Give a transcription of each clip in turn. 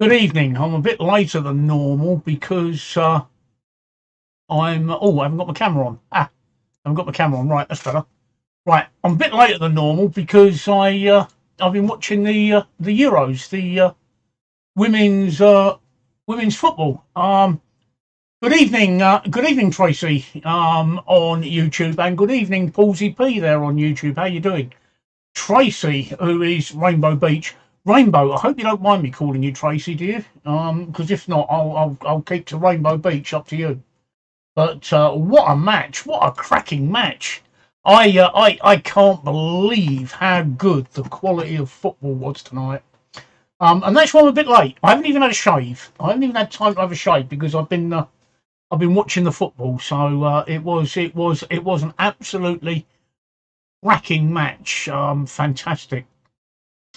Good evening. I'm a bit later than normal because I'm. Oh, I haven't got my camera on. I haven't got my camera on. Right, that's better. Right, I'm a bit later than normal because I've been watching the Euros, the women's women's football. Good evening, Tracy. On YouTube, and good evening, Paulsy P. There on YouTube. How you doing, Tracy? Who is Rainbow Beach? Rainbow, I hope you don't mind me calling you Tracy, do you? Because if not, I'll keep to Rainbow Beach. Up to you. But what a match! What a cracking match! I can't believe how good the quality of football was tonight. And that's why I'm a bit late. I haven't even had a shave. I haven't even had time to have a shave because I've been watching the football. So it was an absolutely cracking match. Fantastic.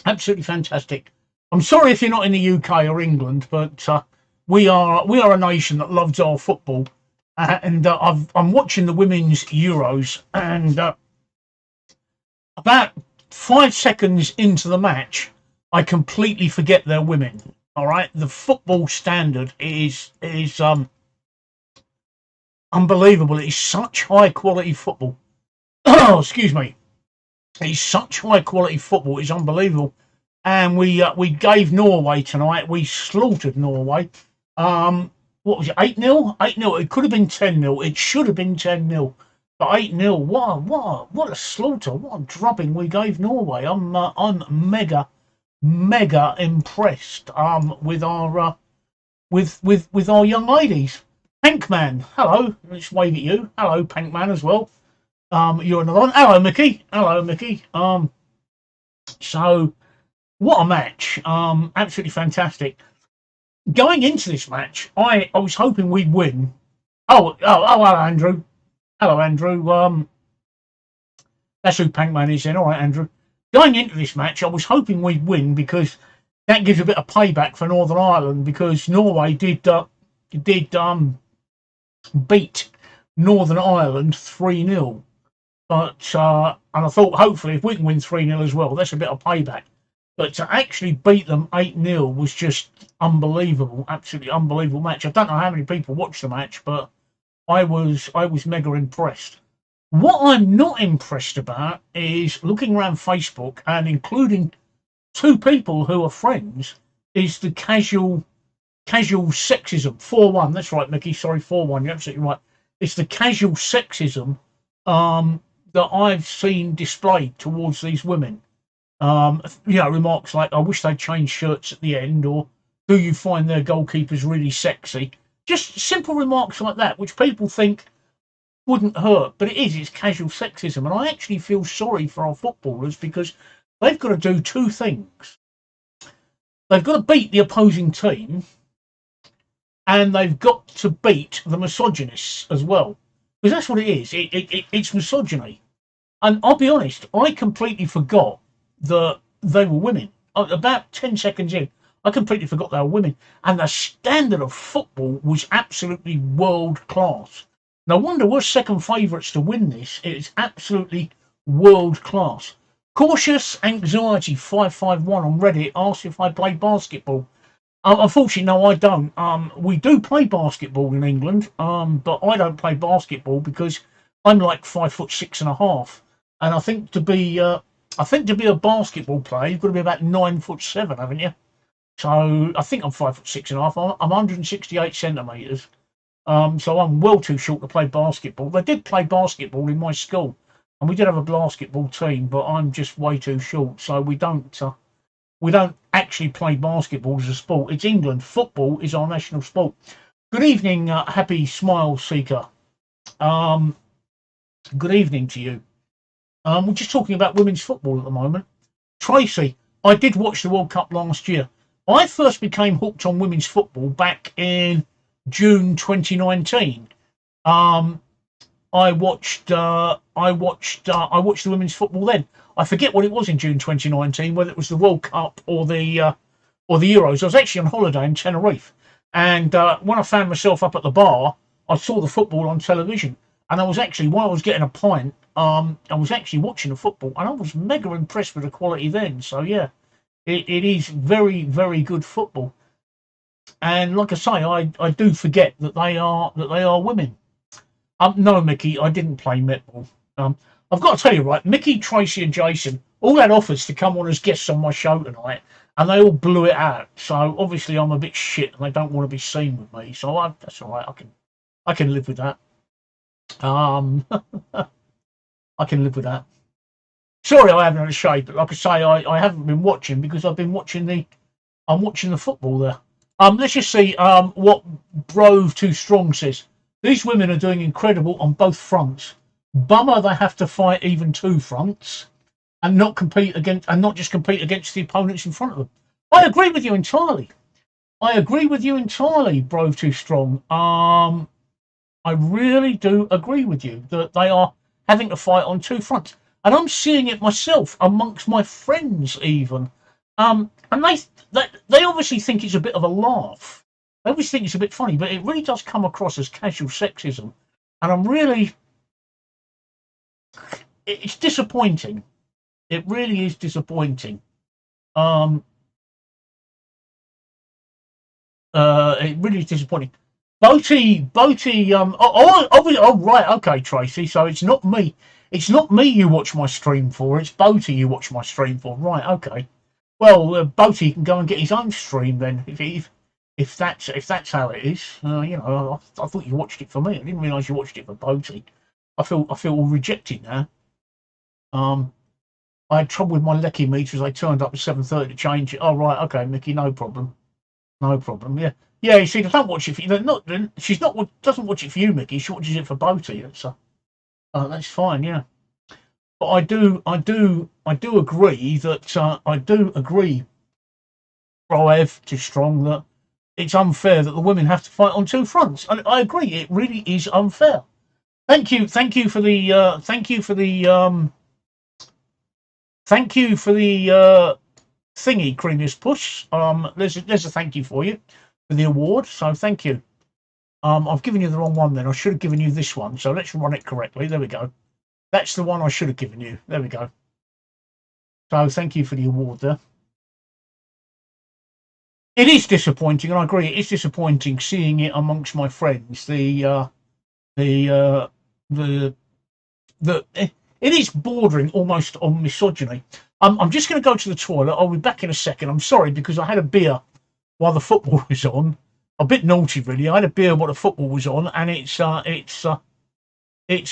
Absolutely fantastic. I'm sorry if you're not in the UK or England, but we are a nation that loves our football, and I'm watching the women's Euros, and about 5 seconds into the match, I completely forget they're women. All right, the football standard is unbelievable. It is such high quality football. Oh, excuse me. It's such high quality football. It's unbelievable. And we gave Norway tonight. We slaughtered Norway. What was it? 8-0? 8-0. It could have been 10-0. It should have been 10-0. But 8-0. What a slaughter! What a drubbing we gave Norway. I'm mega impressed. With our with our young ladies. Pankman, hello. Let's wave at you. Hello, Pankman as well. You're another one. Hello, Mickey. Hello, Mickey. So what a match. Absolutely fantastic. Going into this match, I was hoping we'd win. Hello, Andrew. Hello, Andrew. That's who Pankman is then. All right, Andrew. Going into this match, I was hoping we'd win because that gives a bit of payback for Northern Ireland because Norway did beat Northern Ireland 3-0. But and I thought hopefully if we can win 3-0 as well, that's a bit of payback. But to actually beat them 8-0 was just unbelievable, absolutely unbelievable match. I don't know how many people watched the match, but I was mega impressed. What I'm not impressed about is looking around Facebook and including two people who are friends is the casual sexism. 4-1, that's right, Mickey. Sorry, 4-1. You're absolutely right. It's the casual sexism that I've seen displayed towards these women. Remarks like, I wish they'd change shirts at the end, or do you find their goalkeepers really sexy? Just simple remarks like that, which people think wouldn't hurt, but it's casual sexism. And I actually feel sorry for our footballers because they've got to do two things. They've got to beat the opposing team, and they've got to beat the misogynists as well. Because that's what it is. It's misogyny. And I'll be honest, I completely forgot that they were women. About 10 seconds in, I completely forgot they were women. And the standard of football was absolutely world class. No wonder we're second favourites to win this. It's absolutely world class. Cautious Anxiety 551 on Reddit asked if I play basketball. Unfortunately, no, I don't. We do play basketball in England, but I don't play basketball because I'm like 5'6.5", and I think to be a basketball player, you've got to be about 9'7", haven't you? So I think I'm 5'6.5". I'm 168 centimetres. So I'm well too short to play basketball. They did play basketball in my school, and we did have a basketball team, but I'm just way too short, so we don't actually play basketball as a sport. It's England. Football is our national sport. Good evening, Happy Smile Seeker. Good evening to you. We're just talking about women's football at the moment. Tracy, I did watch the World Cup last year. I first became hooked on women's football back in June 2019. I watched the women's football then. I forget what it was in June 2019, whether it was the World Cup or the Euros. I was actually on holiday in Tenerife, and when I found myself up at the bar, I saw the football on television, and I was actually, while I was getting a pint, I was actually watching the football, and I was mega impressed with the quality then. So yeah, it is very, very good football. And like I say, I do forget that they are women. No, Mickey, I didn't play netball. I've got to tell you, right, Mickey, Tracy, and Jason all had offers to come on as guests on my show tonight, and they all blew it out. So obviously, I'm a bit shit, and they don't want to be seen with me. So that's all right. I can live with that. Um, I can live with that. Sorry, I haven't had a shave, but like I say, I haven't been watching because I'm watching the football there. Let's just see what Brove Too Strong says. These women are doing incredible on both fronts. Bummer they have to fight even two fronts and not just compete against the opponents in front of them. I agree with you entirely. Brove Too Strong. I really do agree with you that they are having to fight on two fronts. And I'm seeing it myself amongst my friends even. And they obviously think it's a bit of a laugh. They obviously think it's a bit funny, but it really does come across as casual sexism. And it's disappointing. It really is disappointing. It really is disappointing. Boaty, right, okay, Tracy. So it's not me. It's not me you watch my stream for. It's Boaty you watch my stream for. Right, okay. Well, Boaty can go and get his own stream then. If that's how it is. I thought you watched it for me. I didn't realise you watched it for Boaty. I feel all rejected now. I had trouble with my Lecky meters. I turned up at 7:30 to change it. Oh right, okay, Mickey, no problem. No problem. Yeah, yeah. You see, they don't watch it for you. She's not. Doesn't watch it for you, Mickey. She watches it for Boaty. That's fine. Yeah, but I do agree that I do agree, Brive Too Strong, that it's unfair that the women have to fight on two fronts. And I agree, it really is unfair. Thank you for the thingy, Creamiest Push. There's a thank you for you for the award. So thank you. I've given you the wrong one then. I should have given you this one. So let's run it correctly. There we go. That's the one I should have given you. There we go. So thank you for the award there. It is disappointing, and I agree. It is disappointing seeing it amongst my friends. It is bordering almost on misogyny. I'm just going to go to the toilet. I'll be back in a second. I'm sorry because I had a beer while the football was on. A bit naughty, really. I had a beer while the football was on, and it's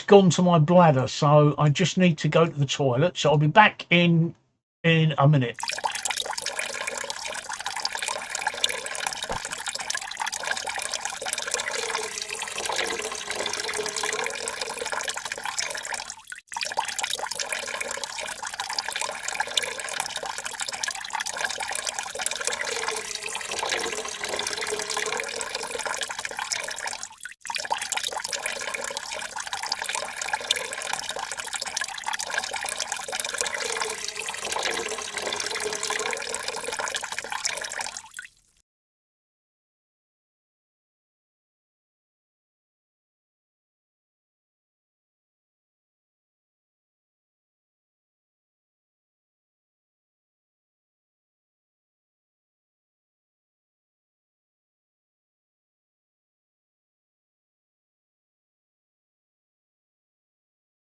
gone to my bladder. So I just need to go to the toilet. So I'll be back in a minute.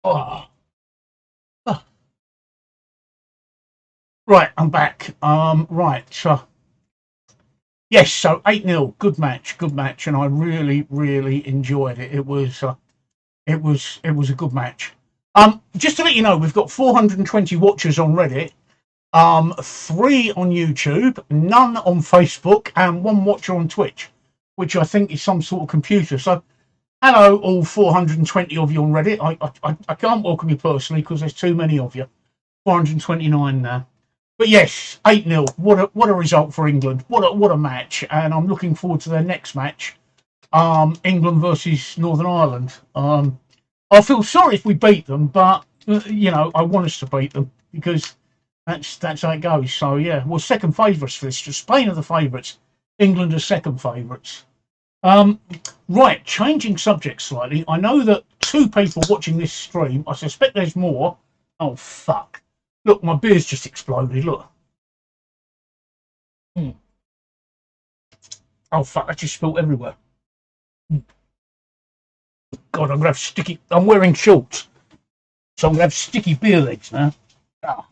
Oh. Right, I'm back. Right, so yes, so 8-0, good match, and I really, really enjoyed it. It was a good match. Just to let you know, we've got 420 watchers on Reddit, 3 on YouTube, none on Facebook, and 1 watcher on Twitch, which I think is some sort of computer. So, hello, all 420 of you on Reddit. I can't welcome you personally because there's too many of you. 429 now. But yes, 8-0. What a result for England. What a match. And I'm looking forward to their next match. England versus Northern Ireland. I feel sorry if we beat them, but I want us to beat them because that's how it goes. So yeah, we're second favourites for this. Spain are the favourites. England are second favourites. Right, changing subject slightly. I know that 2 people watching this stream. I suspect there's more. Oh fuck. Look, my beer's just exploded. Look. Oh fuck! I just spilled everywhere. God, I'm gonna have sticky. I'm wearing shorts, so I'm gonna have sticky beer legs now. Oh,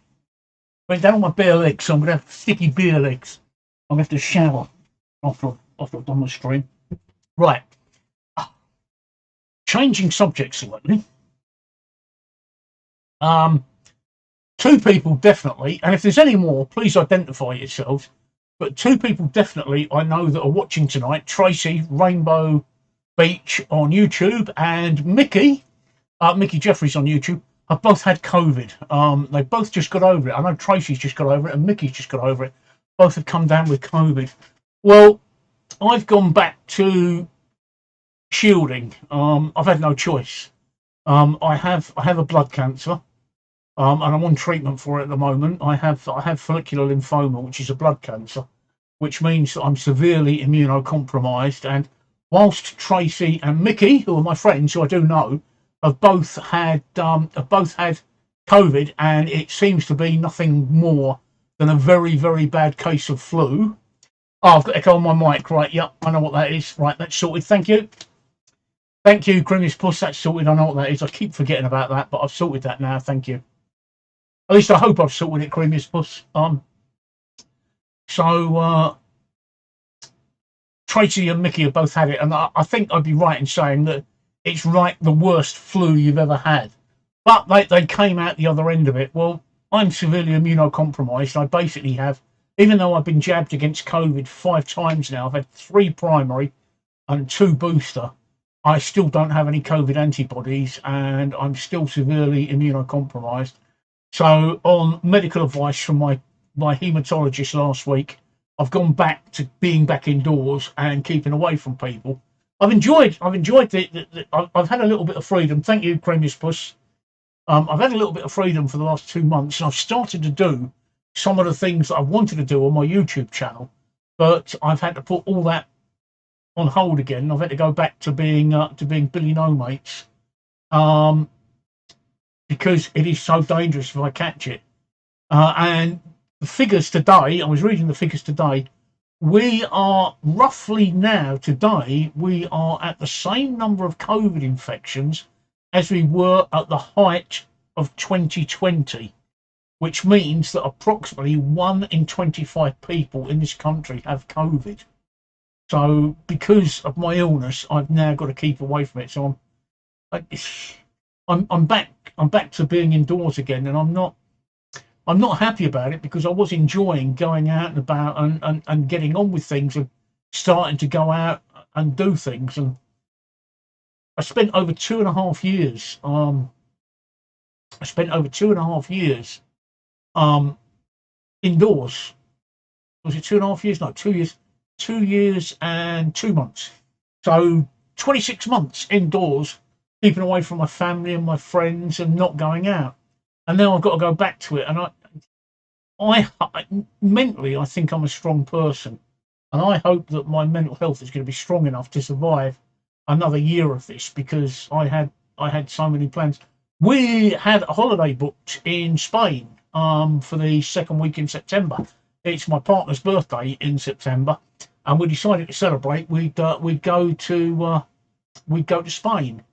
went down on my bare legs, so I'm gonna have sticky beer legs. I'm gonna have to shower after I've done my stream. Right. Changing subjects slightly. Um, two people definitely, and if there's any more, please identify yourselves. But two people definitely I know that are watching tonight: Tracy Rainbow Beach on YouTube and Mickey Jeffries on YouTube. Have both had COVID. They both just got over it. I know Tracy's just got over it, and Mickey's just got over it. Both have come down with COVID. Well, I've gone back to shielding. I've had no choice. I have a blood cancer, and I'm on treatment for it at the moment. I have follicular lymphoma, which is a blood cancer, which means that I'm severely immunocompromised. And whilst Tracy and Mickey, who are my friends, who I do know, have both had COVID, and it seems to be nothing more than a very, very bad case of flu. Oh, I've got echo on my mic, right? Yep, I know what that is. Right, that's sorted. Thank you. Thank you, Grimace Plus. That's sorted. I know what that is. I keep forgetting about that, but I've sorted that now. Thank you. At least I hope I've sorted it, Grimace Plus. So Tracy and Mickey have both had it, and I think I'd be right in saying that it's like the worst flu you've ever had. But they came out the other end of it. Well, I'm severely immunocompromised. I basically have, even though I've been jabbed against COVID 5 times now, I've had 3 primary and 2 booster. I still don't have any COVID antibodies, and I'm still severely immunocompromised. So, on medical advice from my haematologist last week, I've gone back to being back indoors and keeping away from people. I've had a little bit of freedom. Thank you, Creamius Puss. I've had a little bit of freedom for the last 2 months, and I've started to do some of the things that I wanted to do on my YouTube channel, but I've had to put all that on hold again. I've had to go back to being Billy No Mates, because it is so dangerous if I catch it. And the figures today, I was reading the figures today. We are roughly now today. We are at the same number of COVID infections as we were at the height of 2020, which means that approximately 1 in 25 people in this country have COVID. So, because of my illness, I've now got to keep away from it. So I'm back to being indoors again, and I'm not happy about it, because I was enjoying going out and about and getting on with things and starting to go out and do things. And I spent over 2.5 years. Indoors. Was it 2.5 years? No, 2 years. 2 years and 2 months. So 26 months indoors, keeping away from my family and my friends and not going out. And now I've got to go back to it. And I mentally, I think I'm a strong person, and I hope that my mental health is going to be strong enough to survive another year of this, because I had so many plans. We had a holiday booked in Spain for the second week in September. It's my partner's birthday in September, and we decided to celebrate. We'd go to Spain.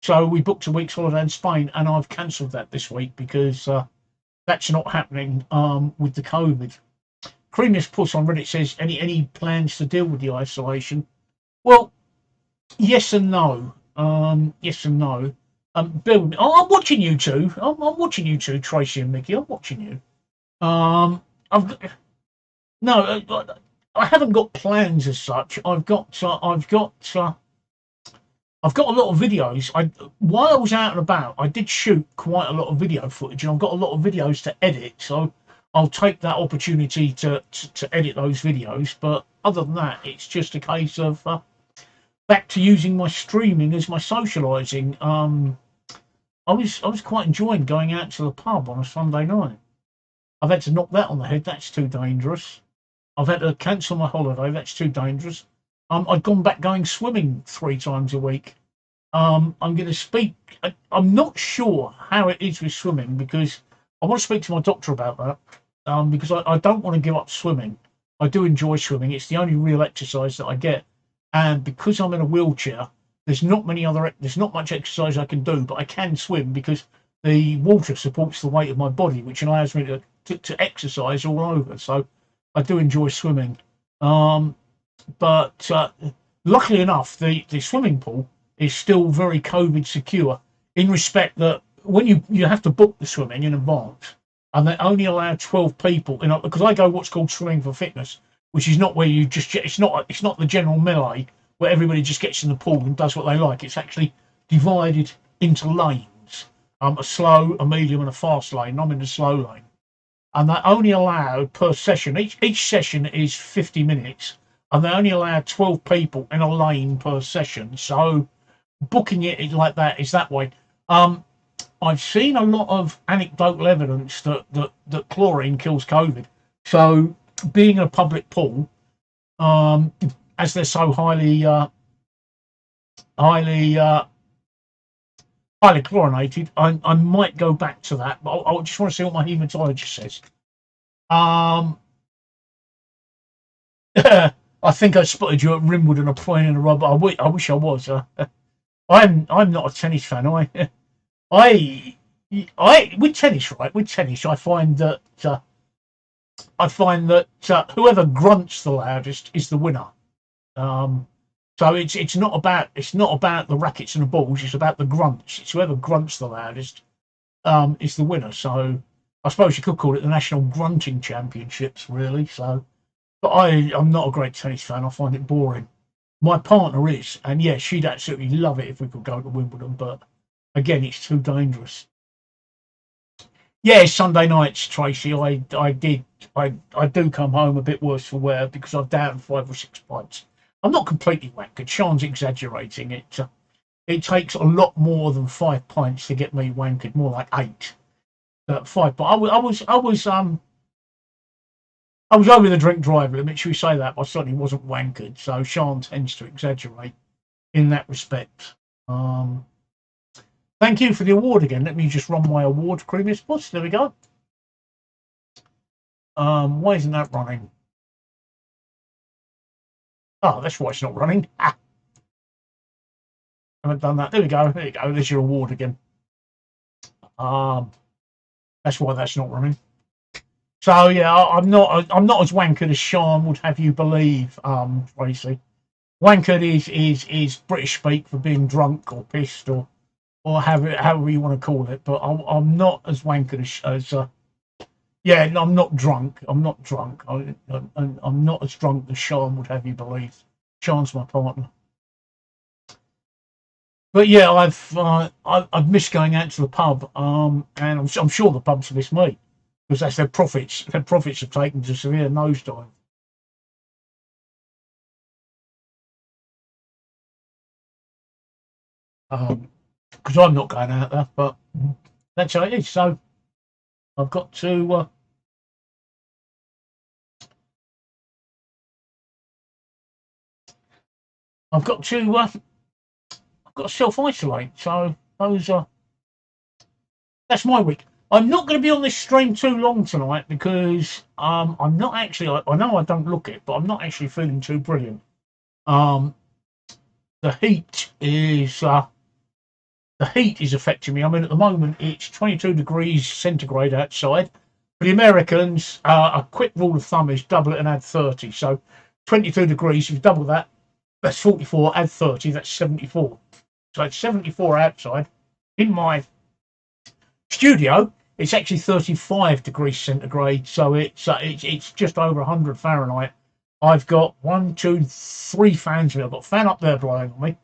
So we booked a week's holiday in Spain, and I've cancelled that this week because that's not happening with the COVID. Creamiest Puss on Reddit says, any plans to deal with the isolation? Well, yes and no. Yes and no. Bill, I'm watching you two. I'm watching you two, Tracy and Mickey. I'm watching you. I've no, I haven't got plans as such. I've got a lot of videos. While I was out and about, I did shoot quite a lot of video footage, and I've got a lot of videos to edit. So I'll take that opportunity to edit those videos. But other than that, it's just a case of back to using my streaming as my socialising. I was quite enjoying going out to the pub on a Sunday night. I've had to knock that on the head. That's too dangerous. I've had to cancel my holiday. That's too dangerous. I'd gone back going swimming 3 times a week. I'm going to speak. I'm not sure how it is with swimming, because I want to speak to my doctor about that. Because I don't want to give up swimming. I do enjoy swimming. It's the only real exercise that I get, and because I'm in a wheelchair, there's not much exercise I can do, but I can swim because the water supports the weight of my body, which allows me to exercise all over. So I do enjoy swimming. Um, but luckily enough, the swimming pool is still very COVID secure in respect that when you have to book the swimming in advance, and they only allow 12 people. You know, because I go what's called swimming for fitness, which is not where you just it's not the general melee where everybody just gets in the pool and does what they like. It's actually divided into lanes, a slow, a medium, and a fast lane. I'm in the slow lane, and they're only allowed per session. Each session is 50 minutes, and they only allow 12 people in a lane per session. So booking it like that is that way. I've seen a lot of anecdotal evidence that chlorine kills COVID. So being in a public pool, as they're so highly highly chlorinated, I might go back to that, but I just want to see what my haematologist says. I think I spotted you at Wimbledon playing in a rubber. I wish I was. I'm not a tennis fan. I with tennis, right? With tennis, I find that whoever grunts the loudest is the winner. So it's not about the rackets and the balls. It's about the grunts. It's whoever grunts the loudest is the winner. So I suppose you could call it the National Grunting Championships, really. So, but I'm not a great tennis fan. I find it boring. My partner is, and yeah, she'd absolutely love it if we could go to Wimbledon, but again, it's too dangerous. Yeah, Sunday nights, Tracy. I do come home a bit worse for wear because I've down 5 or 6 pints. I'm not completely wankered. Sean's exaggerating. It takes a lot more than 5 pints to get me wankered. More like 8. 5. But I was over the drink drive limit. Should we say that? I certainly wasn't wankered. So Sean tends to exaggerate in that respect. Thank you for the award again. Let me just run my award previous plus. There we go. Why isn't that running? Oh, that's why it's not running. I haven't done that. There we go. There you go. There's your award again. That's why that's not running. So yeah, I'm not as wankered as Sean would have you believe, Tracy. Wankered is British speak for being drunk or pissed or however you want to call it. But I'm not as wankered as yeah, no, I'm not drunk. I'm not drunk. I'm not as drunk as Sean would have you believe. Sean's my partner. But yeah, I've missed going out to the pub, and I'm sure the pubs miss me because that's their profits. Their profits have taken to severe nosedive. Because I'm not going out there, but that's how it is. So I've got to. I've got to self isolate. So those are that's my week. I'm not going to be on this stream too long tonight because I'm not actually. I know I don't look it, but I'm not actually feeling too brilliant. The heat is affecting me. I mean, at the moment it's 22 degrees centigrade outside. For the Americans, a quick rule of thumb is double it and add 30. So 22 degrees, if you double that, that's 44. Add 30, that's 74. So it's 74 outside. In my studio, it's actually 35 degrees centigrade. So it's just over 100 Fahrenheit. I've got 1, 2, 3 fans. I've got a fan up there blowing on me.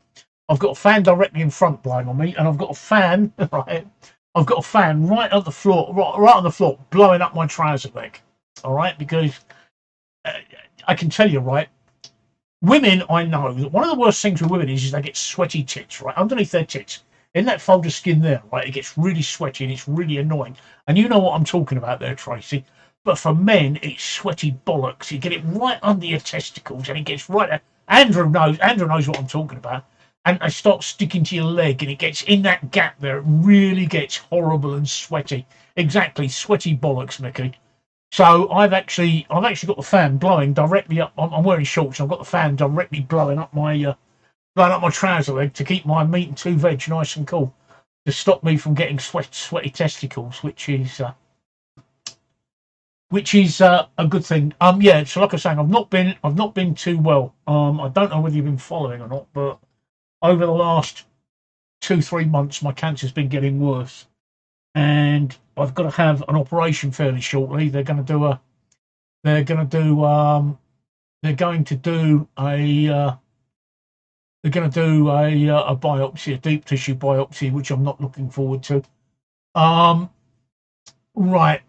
I've got a fan directly in front blowing on me, and I've got a fan right. I've got a fan right on the floor, right on the floor, blowing up my trouser leg. All right, because I can tell you, right, women, I know that one of the worst things with women is they get sweaty tits, right, underneath their tits, in that fold of skin there, right, it gets really sweaty and it's really annoying. And you know what I'm talking about there, Tracy. But for men, it's sweaty bollocks. You get it right under your testicles, and it gets right there. Andrew knows what I'm talking about. And they start sticking to your leg, and it gets in that gap there. It really gets horrible and sweaty. Exactly, sweaty bollocks, Mickey. So I've actually got the fan blowing directly up. I'm wearing shorts. I've got the fan directly blowing up my trouser leg to keep my meat and two veg nice and cool, to stop me from getting sweaty testicles, which is a good thing. Yeah. So like I was saying, I've not been too well. I don't know whether you've been following or not, but over the last 2-3 months, my cancer's been getting worse, and I've got to have an operation fairly shortly. They're going to do they're going to do a they're going to do a biopsy, a deep tissue biopsy, which I'm not looking forward to. Um, right,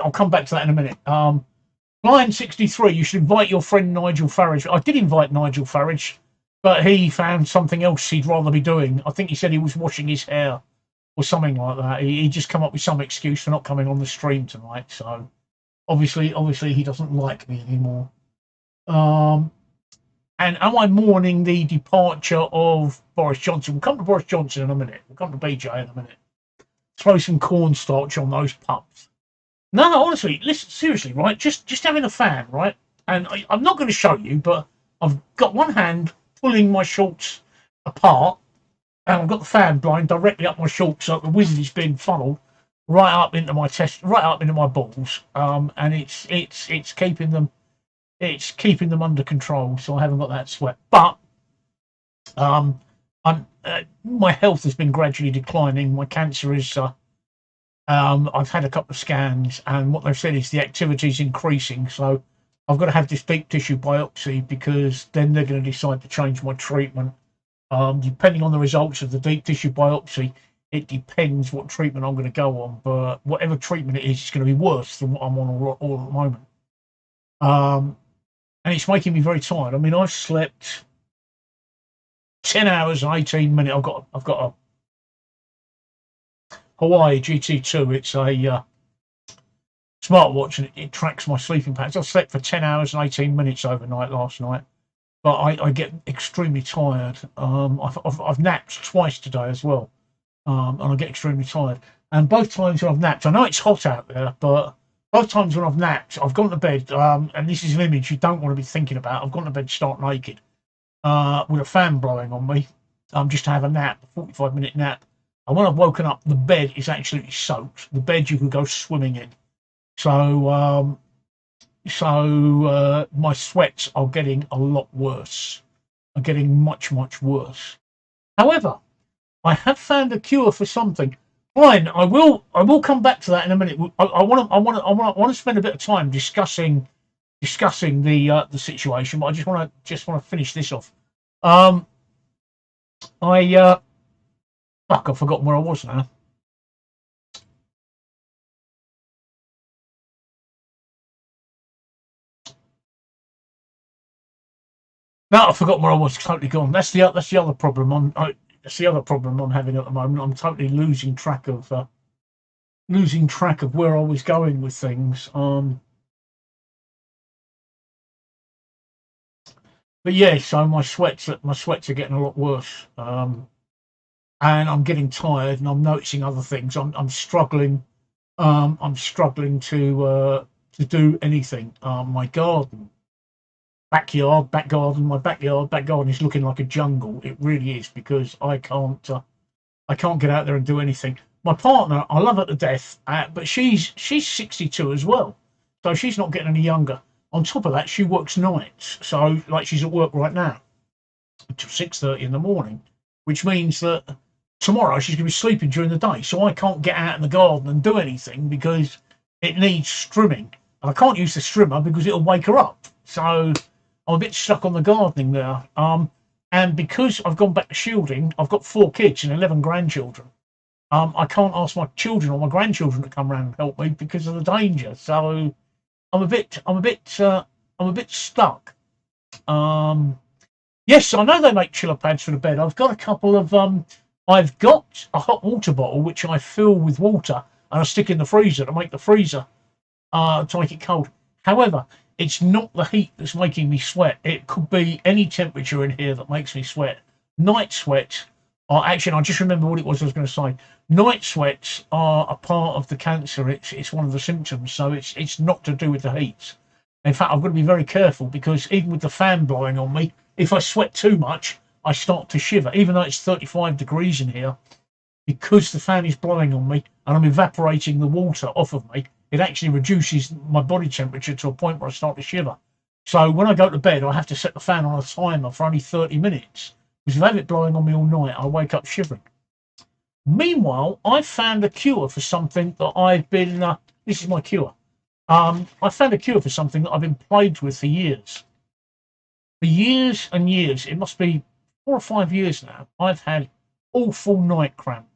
I'll come back to that in a minute. Lion 63, you should invite your friend Nigel Farage. I did invite Nigel Farage, but he found something else he'd rather be doing. I think he said he was washing his hair or something like that. He just come up with some excuse for not coming on the stream tonight. So obviously he doesn't like me anymore. And am I mourning the departure of Boris Johnson? We'll come to Boris Johnson in a minute. We'll come to BJ in a minute. Throw some cornstarch on those pups. No, honestly, listen, seriously, right? Just having a fan, right? And I'm not going to show you, but I've got one hand pulling my shorts apart, and I've got the fan blowing directly up my shorts, so the wizard is being funneled right up into my chest, right up into my balls, and it's keeping them under control, so I haven't got that sweat. But my health has been gradually declining. My cancer is. I've had a couple of scans, and what they've said is the activity is increasing. So I've got to have this deep tissue biopsy, because then they're going to decide to change my treatment. Depending on the results of the deep tissue biopsy, it depends what treatment I'm going to go on. But whatever treatment it is, it's going to be worse than what I'm on all at the moment. And it's making me very tired. I mean, I've slept 10 hours and 18 minutes. I've got a Hawaii GT2. It's a smartwatch, and it tracks my sleeping patterns. I slept for 10 hours and 18 minutes overnight last night, but I get extremely tired. I've napped twice today as well, and I get extremely tired. And both times when I've napped, I know it's hot out there, but both times when I've napped, I've gone to bed, and this is an image you don't want to be thinking about. I've gone to bed stark naked, with a fan blowing on me, just to have a nap, a 45-minute nap. And when I've woken up, the bed is absolutely soaked. The bed you could go swimming in. So my sweats are getting a lot worse. Are getting much, much worse. However, I have found a cure for something. Fine, I will come back to that in a minute. I want to spend a bit of time discussing the situation, but I just want to finish this off. I've forgotten where I was now. No, I've forgotten where I was. Totally gone. That's the other problem. That's the other problem I'm having at the moment. I'm totally losing track of where I was going with things. But yeah, so my sweats are getting a lot worse. And I'm getting tired, and I'm noticing other things. I'm struggling. I'm struggling to do anything. My garden, back garden is looking like a jungle. It really is, because I can't get out there and do anything. My partner, I love her to death, but she's 62 as well, so she's not getting any younger. On top of that, she works nights, so like she's at work right now until 6:30 in the morning, which means that tomorrow she's going to be sleeping during the day. So I can't get out in the garden and do anything because it needs trimming. And I can't use the trimmer because it'll wake her up. So I'm a bit stuck on the gardening there. And because I've gone back to shielding, I've got 4 kids and 11 grandchildren. I can't ask my children or my grandchildren to come around and help me because of the danger. So I'm a bit stuck. Yes, I know they make chiller pads for the bed. I've got a couple of I've got a hot water bottle which I fill with water and I stick in the freezer to make the freezer to make it cold. However, it's not the heat that's making me sweat. It could be any temperature in here that makes me sweat. Night sweat Oh, actually, I just remember what it was I was going to say. Night sweats are a part of the cancer. It's one of the symptoms, so it's not to do with the heat. In fact, I've got to be very careful because even with the fan blowing on me, if I sweat too much, I start to shiver. Even though it's 35 degrees in here, because the fan is blowing on me and I'm evaporating the water off of me, it actually reduces my body temperature to a point where I start to shiver. So when I go to bed, I have to set the fan on a timer for only 30 minutes. Because if I have it blowing on me all night, I wake up shivering. Meanwhile, I found a cure for something that I've been. This is my cure. I found a cure for something that I've been plagued with for years. For years and years, it must be 4 or 5 years now, I've had awful night cramps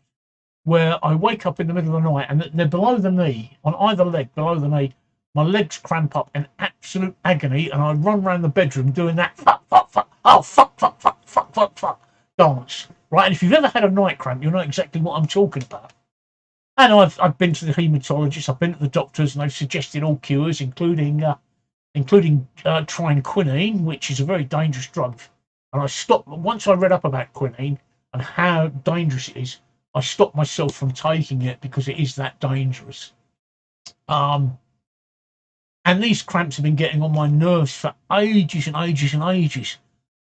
where I wake up in the middle of the night and they're below the knee, on either leg, below the knee. My legs cramp up in absolute agony, and I run around the bedroom doing that fuck, fuck, fuck, oh, fuck, fuck, fuck, fuck, fuck, fuck dance. Right, and if you've ever had a night cramp, you'll know exactly what I'm talking about. And I've been to the haematologist, I've been to the doctors, and they've suggested all cures, including trying quinine, which is a very dangerous drug. And I stopped once I read up about quinine and how dangerous it is. I stopped myself from taking it because it is that dangerous. And these cramps have been getting on my nerves for ages and ages and ages.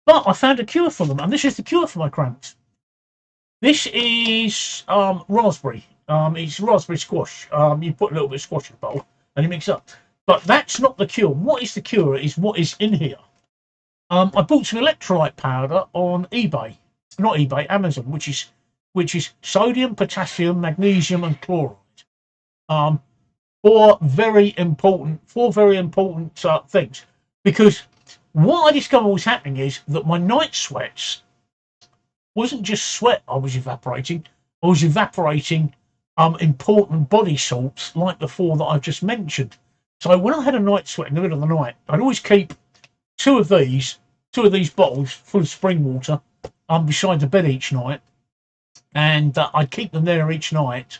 But I found a cure for them, and this is the cure for my cramps. This is raspberry. It's raspberry squash. You put a little bit of squash in a bowl and you mix it up. But that's not the cure. What is the cure is what is in here. I bought some electrolyte powder on eBay. Not eBay, Amazon, which is sodium, potassium, magnesium, and chloride. Four very important things. Because what I discovered was happening is that my night sweats wasn't just sweat I was evaporating. I was evaporating important body salts like the four that I've just mentioned. So when I had a night sweat in the middle of the night, I'd always keep two of these bottles full of spring water beside the bed each night, and I'd keep them there each night,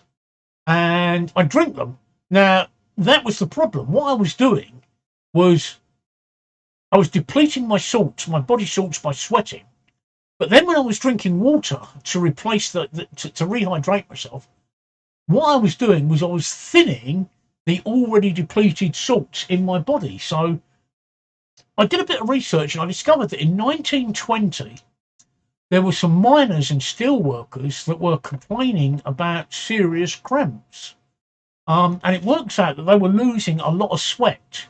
and I'd drink them. Now that was the problem. What I was doing was I was depleting my salts, my body salts, by sweating. But then when I was drinking water to replace to rehydrate myself, what I was doing was I was thinning the already depleted salts in my body. So I did a bit of research and I discovered that in 1920 there were some miners and steel workers that were complaining about serious cramps. And it works out that they were losing a lot of sweat.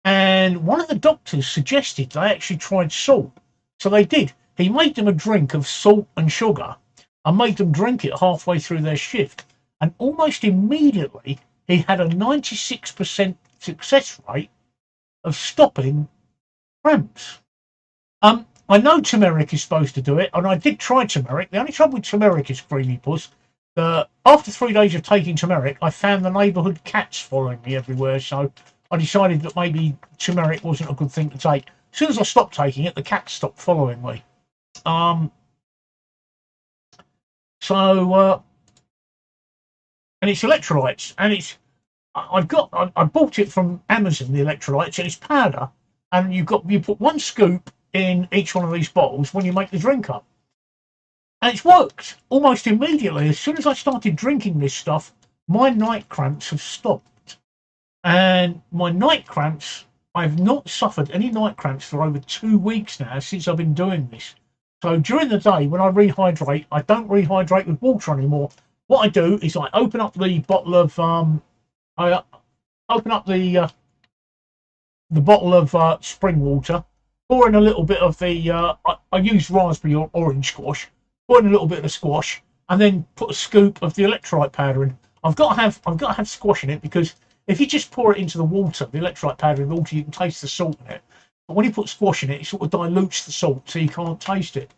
And one of the doctors suggested they actually tried salt. So they did. He made them a drink of salt and sugar and made them drink it halfway through their shift. And almost immediately, he had a 96% success rate of stopping cramps. I know turmeric is supposed to do it, and I did try turmeric. The only trouble with turmeric is, Creamy Puss, that after 3 days of taking turmeric, I found the neighbourhood cats following me everywhere. So I decided that maybe turmeric wasn't a good thing to take. As soon as I stopped taking it, the cats stopped following me. And it's electrolytes, and I bought it from Amazon, the electrolytes, and it's powder, and you put one scoop in each one of these bottles when you make the drink up, and it's worked almost immediately. As soon as I started drinking this stuff, my night cramps have stopped, and my night cramps, I've not suffered any night cramps for over 2 weeks now since I've been doing this. So during the day when I rehydrate, I don't rehydrate with water anymore. What I do is I open up the bottle of spring water, pour in a little bit of I use raspberry or orange squash, pour in a little bit of the squash, and then put a scoop of the electrolyte powder in. I've got to have squash in it, because if you just pour it into the water, the electrolyte powder in the water, you can taste the salt in it. But when you put squash in it, it sort of dilutes the salt, so you can't taste it.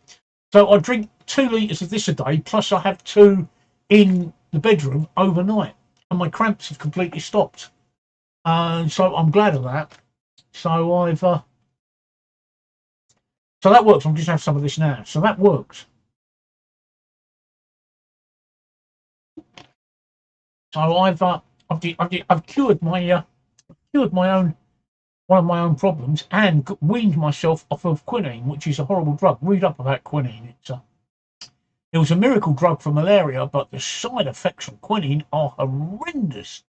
So I drink 2 litres of this a day, plus I have 2 in the bedroom overnight, and my cramps have completely stopped. So I'm glad of that. So so that works. I'm just have some of this now. So that works. So I've cured my one of my own problems, and weaned myself off of quinine, which is a horrible drug. Read up about quinine. It was a miracle drug for malaria, but the side effects from quinine are horrendous.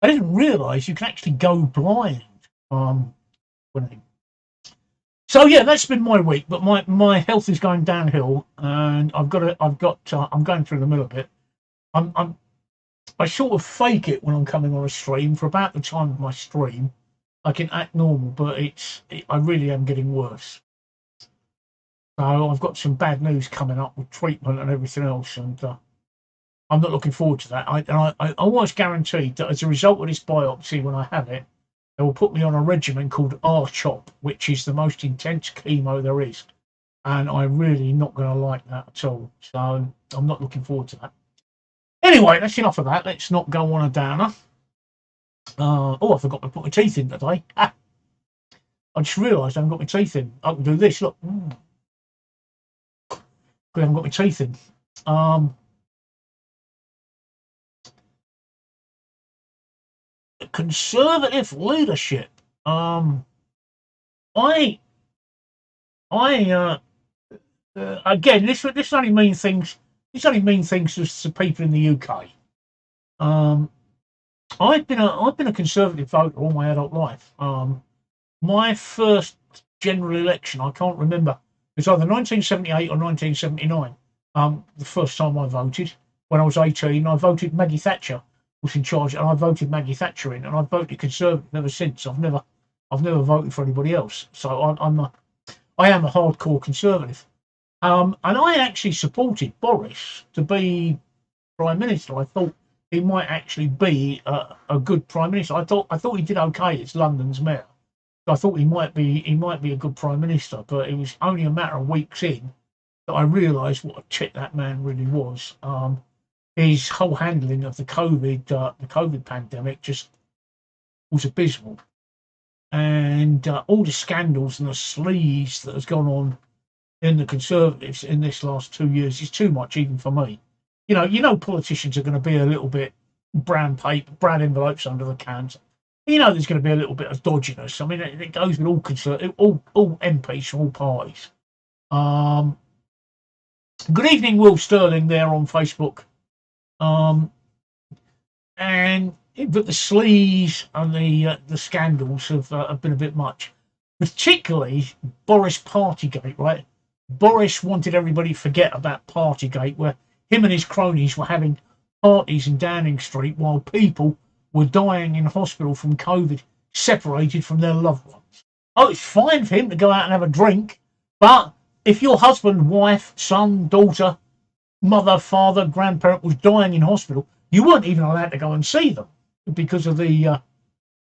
I didn't realise you can actually go blind. Quinine. So yeah, that's been my week. But my health is going downhill, and I'm going through the middle of it. I sort of fake it when I'm coming on a stream. For about the time of my stream, I can act normal, but I really am getting worse. So I've got some bad news coming up with treatment and everything else, and I'm not looking forward to that. I almost guaranteed that as a result of this biopsy, when I have it, they will put me on a regimen called R-CHOP, which is the most intense chemo there is, and I'm really not going to like that at all. So I'm not looking forward to that. Anyway, that's enough of that. Let's not go on a downer. I forgot to put my teeth in today. I just realised I haven't got my teeth in. I can do this. Look, I haven't got my teeth in. Conservative leadership. Again, this only mean things. This only mean things to people in the UK. I've been a conservative voter all my adult life. My first general election, I can't remember. It was either 1978 or 1979. The first time I voted, when I was 18, I voted Maggie Thatcher was in charge, and I voted Maggie Thatcher in, and I've voted Conservative ever since. I've never voted for anybody else. So I am a hardcore Conservative. And I actually supported Boris to be Prime Minister. I thought he might actually be a good Prime Minister. I thought he did okay as London's mayor. I thought he might be a good Prime Minister, but it was only a matter of weeks in that I realised what a tit that man really was. His whole handling of the COVID pandemic just was abysmal, and all the scandals and the sleaze that has gone on in the Conservatives in this last 2 years is too much even for me. You know, politicians are going to be a little bit brown envelopes under the cans. There's going to be a little bit of dodginess. I mean, it goes with all MPs from all parties. Good evening, Will Sterling there on Facebook. But the sleaze and the scandals have been a bit much, particularly Boris Partygate, right? Boris wanted everybody to forget about Partygate, where him and his cronies were having parties in Downing Street while people were dying in hospital from COVID, separated from their loved ones. Oh, it's fine for him to go out and have a drink, but if your husband, wife, son, daughter, mother, father, grandparent was dying in hospital, you weren't even allowed to go and see them because of the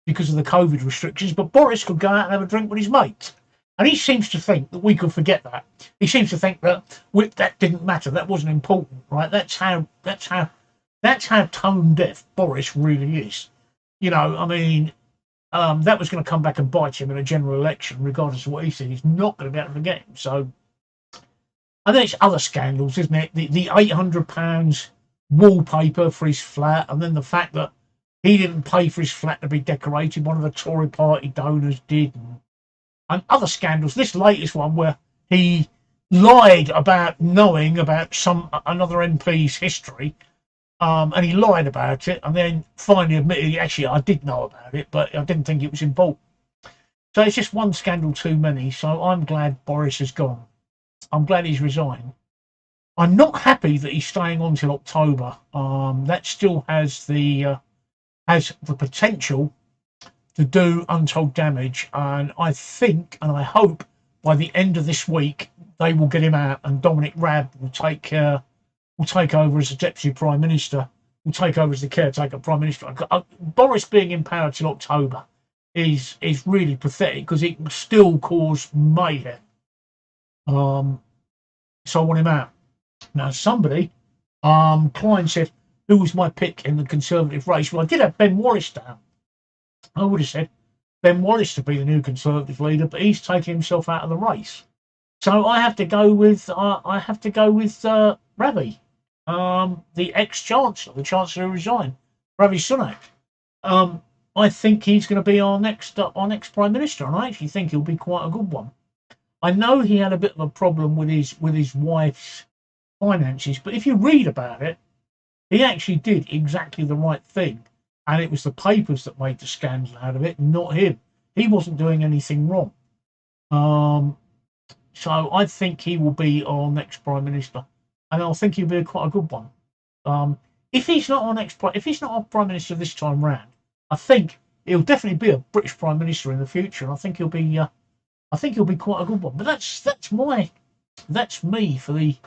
COVID restrictions. But Boris could go out and have a drink with his mates, and he seems to think that we could forget that. He seems to think that that didn't matter, that wasn't important, right? That's how tone deaf Boris really is. I mean, that was going to come back and bite him in a general election, regardless of what he said. He's not going to be able to forget him. So. And there's other scandals, isn't it? The £800 wallpaper for his flat, and then the fact that he didn't pay for his flat to be decorated. One of the Tory party donors did, and other scandals. This latest one where he lied about knowing about another MP's history, and he lied about it, and then finally admitted, actually, I did know about it, but I didn't think it was important. So it's just one scandal too many. So I'm glad Boris has gone. I'm glad he's resigned. I'm not happy that he's staying on till October. That still has the potential to do untold damage, and I think and I hope by the end of this week they will get him out, and Dominic Raab will take over as the deputy prime minister. Will take over as the caretaker prime minister. Boris being in power till October is really pathetic because it can still cause mayhem. So I want him out. Now, somebody, Klein said, who was my pick in the Conservative race? Well, I did have Ben Wallace down. I would have said Ben Wallace to be the new Conservative leader, but he's taken himself out of the race. So I have to go with Ravi, the ex-chancellor, the chancellor who resigned, Ravi Sunak. I think he's going to be our next prime minister, and I actually think he'll be quite a good one. I know he had a bit of a problem with his wife's finances. But if you read about it, he actually did exactly the right thing. And it was the papers that made the scandal out of it, not him. He wasn't doing anything wrong. So I think he will be our next Prime Minister. And I think he'll be quite a good one. If he's not our Prime Minister this time round, I think he'll definitely be a British Prime Minister in the future. And I think he'll be quite a good one. But that's me for the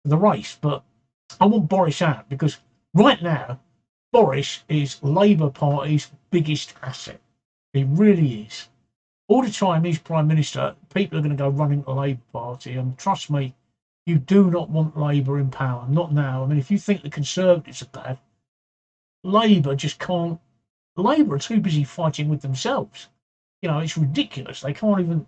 race. But I want Boris out because right now Boris is Labour Party's biggest asset. He really is. All the time he's Prime Minister, people are going to go running the Labour Party. And trust me, you do not want Labour in power. Not now. I mean, if you think the Conservatives are bad, Labour just can't. Labour are too busy fighting with themselves. You know, it's ridiculous. They can't even.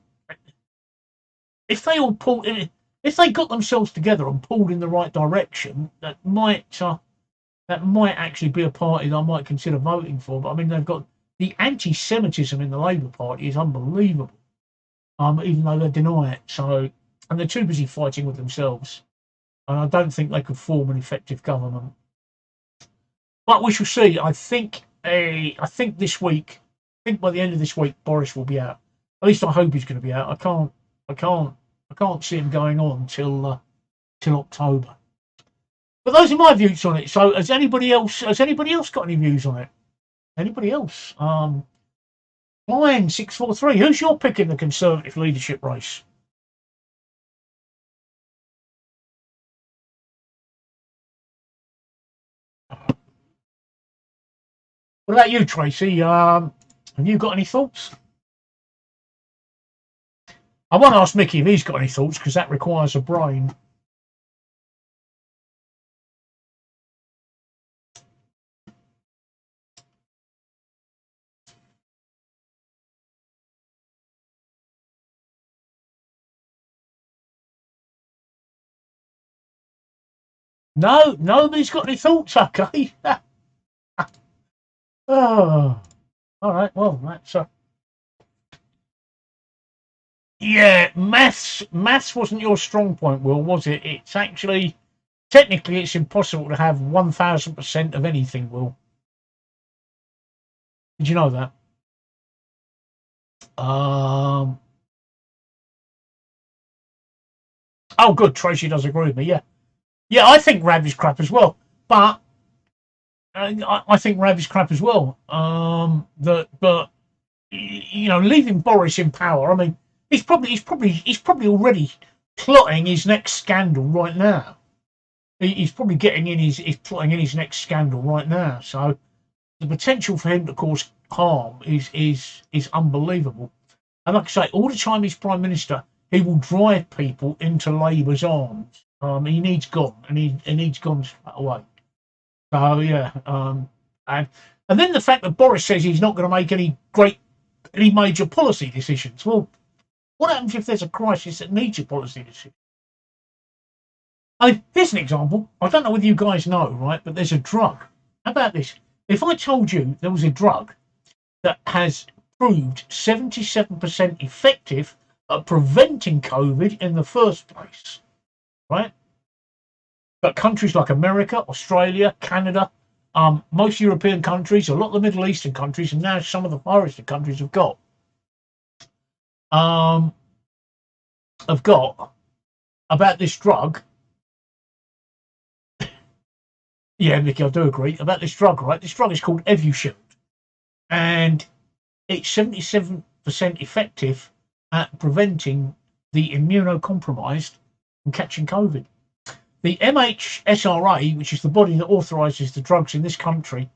If they all pulled, if they got themselves together and pulled in the right direction, that might actually be a party that I might consider voting for. But I mean, they've got the anti-Semitism in the Labour Party is unbelievable. Even though they deny it. So, and they're too busy fighting with themselves. And I don't think they could form an effective government. But we shall see. I think this week. I think by the end of this week, Boris will be out. At least I hope he's going to be out. I can't see him going on till October. But those are my views on it. So has anybody else got any views on it? Anybody else? Lion 643. Who's your pick in the Conservative leadership race? What about you, Tracy? Have you got any thoughts? I won't ask Mickey if he's got any thoughts because that requires a brain. No, nobody's got any thoughts. Okay. Oh, all right. Well, that's yeah. Maths wasn't your strong point, Will, was it? It's actually technically it's impossible to have 1000% of anything, Will. Did you know that? Oh, good. Tracy does agree with me. Yeah, yeah. I think Rav is crap as well, but I think Rav is crap as well. But you know, leaving Boris in power. I mean, he's probably already plotting his next scandal right now. He's probably he's plotting in his next scandal right now. So the potential for him to cause harm is unbelievable. And like I say, all the time he's Prime Minister, he will drive people into Labour's arms. He needs gone, and he needs gone straight away. So yeah, and then the fact that Boris says he's not going to make any major policy decisions. Well, what happens if there's a crisis that needs a policy decision? I mean, here's an example. I don't know whether you guys know, right? But there's a drug. How about this? If I told you there was a drug that has proved 77% effective at preventing COVID in the first place, right? But countries like America, Australia, Canada, most European countries, a lot of the Middle Eastern countries, and now some of the Far Eastern countries have got about this drug. Yeah, Mickey, I do agree about this drug, right? This drug is called Evusheld, and it's 77% effective at preventing the immunocompromised from catching COVID. The MHSRA, which is the body that authorises the drugs in this country,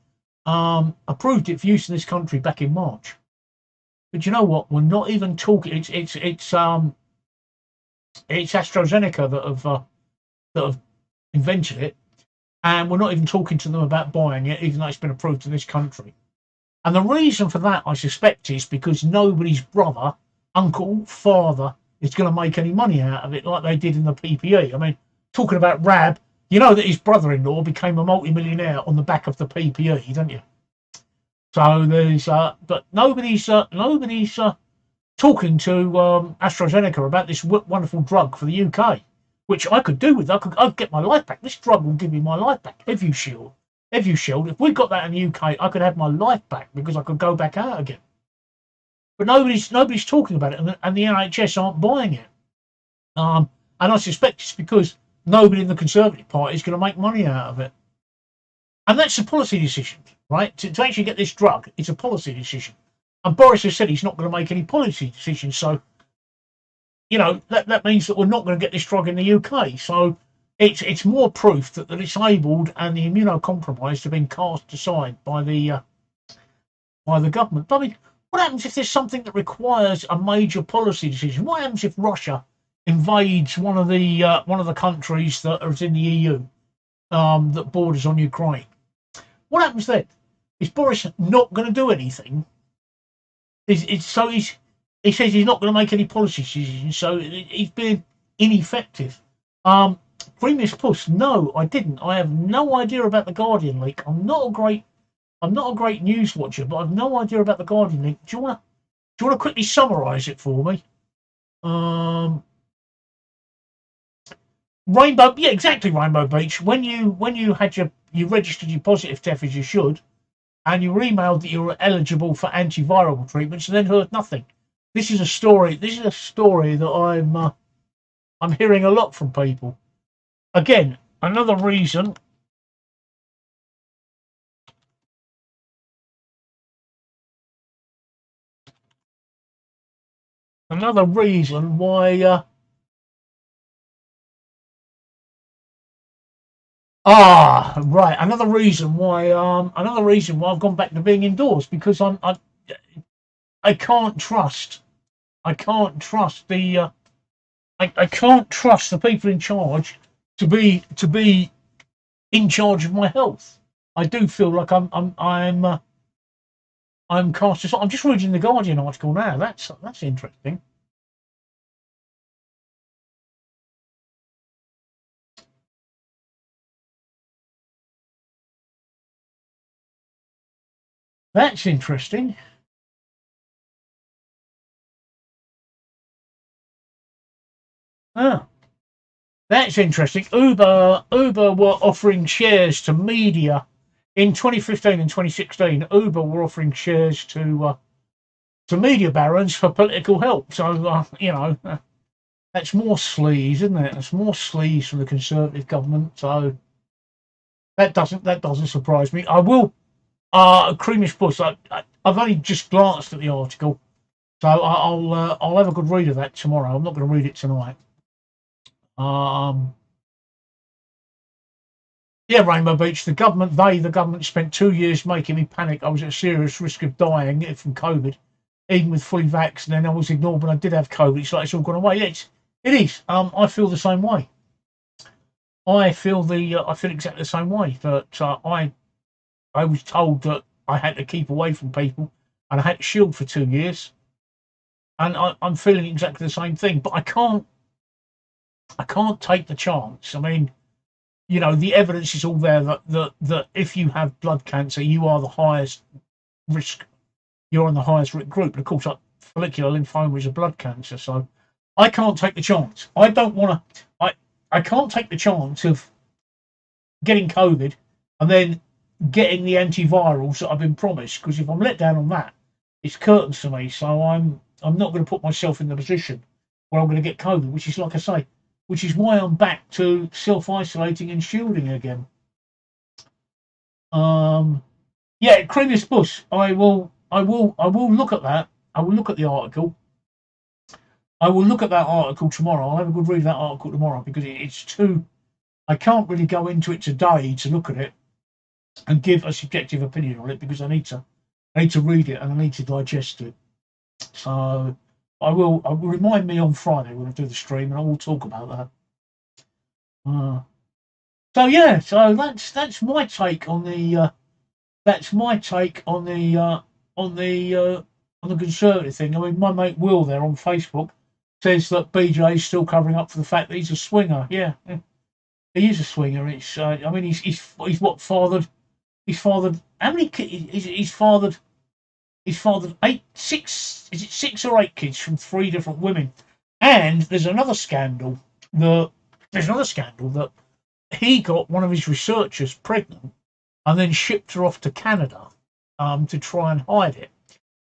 approved it for use in this country back in March. But you know what? We're not even talking. It's AstraZeneca that have invented it, and we're not even talking to them about buying it, even though it's been approved in this country. And the reason for that, I suspect, is because nobody's brother, uncle, father is going to make any money out of it like they did in the PPE. I mean, talking about Rab, you know that his brother-in-law became a multi-millionaire on the back of the PPE, don't you? So there's, but nobody's talking to AstraZeneca about this wonderful drug for the UK. which I could do with. I'd get my life back. This drug will give me my life back. Shield. If we got that in the UK, I could have my life back because I could go back out again. But nobody's talking about it, and the NHS aren't buying it. And I suspect it's because nobody in the Conservative Party is going to make money out of it. And that's a policy decision, right? To actually get this drug, it's a policy decision. And Boris has said he's not going to make any policy decisions. So, that means that we're not going to get this drug in the UK. So it's more proof that the disabled and the immunocompromised have been cast aside by the government. But I mean, what happens if there's something that requires a major policy decision? What happens if Russia invades one of the countries that are in the EU that borders on Ukraine? What happens then? Is Boris not going to do anything? He says he's not going to make any policy decisions, so he's been ineffective. Previous push, no, I didn't. I have no idea about the Guardian leak. I'm not a great news watcher, but I've no idea about the Guardian leak. Do you want to quickly summarise it for me? Rainbow, yeah, exactly. Rainbow Beach. When you had you registered your positive test as you should, and you were emailed that you were eligible for antiviral treatments, and then heard nothing. This is a story that I'm hearing a lot from people. Again, another reason. Another reason why. Right. Another reason why I've gone back to being indoors, because I can't trust the I can't trust the people in charge to be in charge of my health. I do feel like I'm cast aside. I'm just reading the Guardian article now. That's interesting. That's interesting. That's interesting. Uber were offering shares to media in 2015 and 2016. Uber were offering shares to media barons for political help. So that's more sleaze, isn't it? That's more sleaze from the Conservative government. So that doesn't surprise me. I will. Creamish Bush. I've only just glanced at the article, so I'll have a good read of that tomorrow. I'm not going to read it tonight. Yeah, Rainbow Beach. The government spent 2 years making me panic. I was at serious risk of dying from COVID, even with fully vaxxed. And then I was ignored when I did have COVID. It's like it's all gone away. It is. I feel the same way. I feel exactly the same way. That I was told that I had to keep away from people, and I had to shield for 2 years, and I'm feeling exactly the same thing. But I can't take the chance. I mean, the evidence is all there that if you have blood cancer, you are the highest risk. You're on the highest risk group. And of course, follicular lymphoma is a blood cancer, so I can't take the chance. I don't want to. I can't take the chance of getting COVID and then getting the antivirals that I've been promised, because if I'm let down on that, it's curtains for me. So I'm not going to put myself in the position where I'm going to get COVID, which is, like I say, which is why I'm back to self-isolating and shielding again. Yeah, Creamish Bush. I will look at that. I will look at the article. I will look at that article tomorrow. I'll have a good read of that article tomorrow, because it's too. I can't really go into it today to look at it and give a subjective opinion on it, because I need to read it and I need to digest it. So I will remind me on Friday when I do the stream, and I will talk about that. So yeah, so that's my take on the Conservative thing. I mean, my mate Will there on Facebook says that BJ is still covering up for the fact that he's a swinger. Yeah, he is a swinger. It's I mean, he's what fathered. He's fathered how many kids? He's fathered 6 or 8 kids from 3 different women. And there's another scandal that there's another scandal that he got one of his researchers pregnant and then shipped her off to Canada to try and hide it.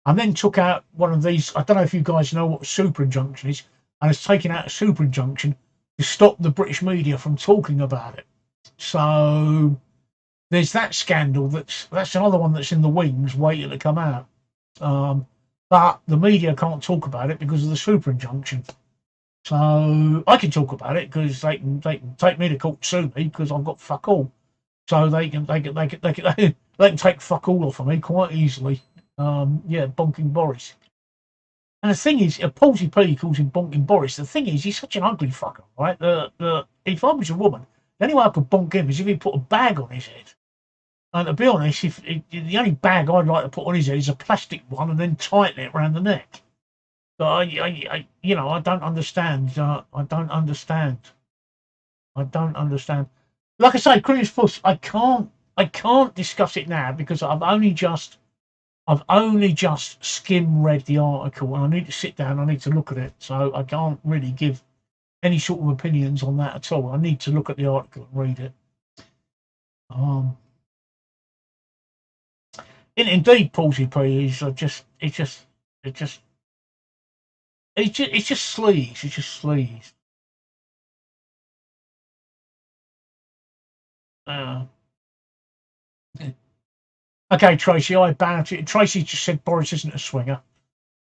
And then took out one of these. I don't know if you guys know what a super injunction is, and has taken out a super injunction to stop the British media from talking about it. So there's that scandal. That's another one that's in the wings, waiting to come out. But the media can't talk about it because of the super injunction. So I can talk about it because they can take me to court, sue me because I've got fuck all. So they can take fuck all off of me quite easily. Bonking Boris. And the thing is, Palsy P calls him Bonking Boris. The thing is, he's such an ugly fucker, right? If I was a woman, the only way I could bonk him is if he put a bag on his head. And to be honest, if the only bag I'd like to put on his head is a plastic one and then tighten it around the neck. But I don't understand. I don't understand. Like I say, Chris Fuss, I can't discuss it now because I've only just skim read the article and I need to sit down. I need to look at it, so I can't really give any sort of opinions on that at all. I need to look at the article and read it. Indeed, Palsy P is it's just sleaze. It's just sleaze. Okay, Tracy, I banned it. Tracy just said Boris isn't a swinger.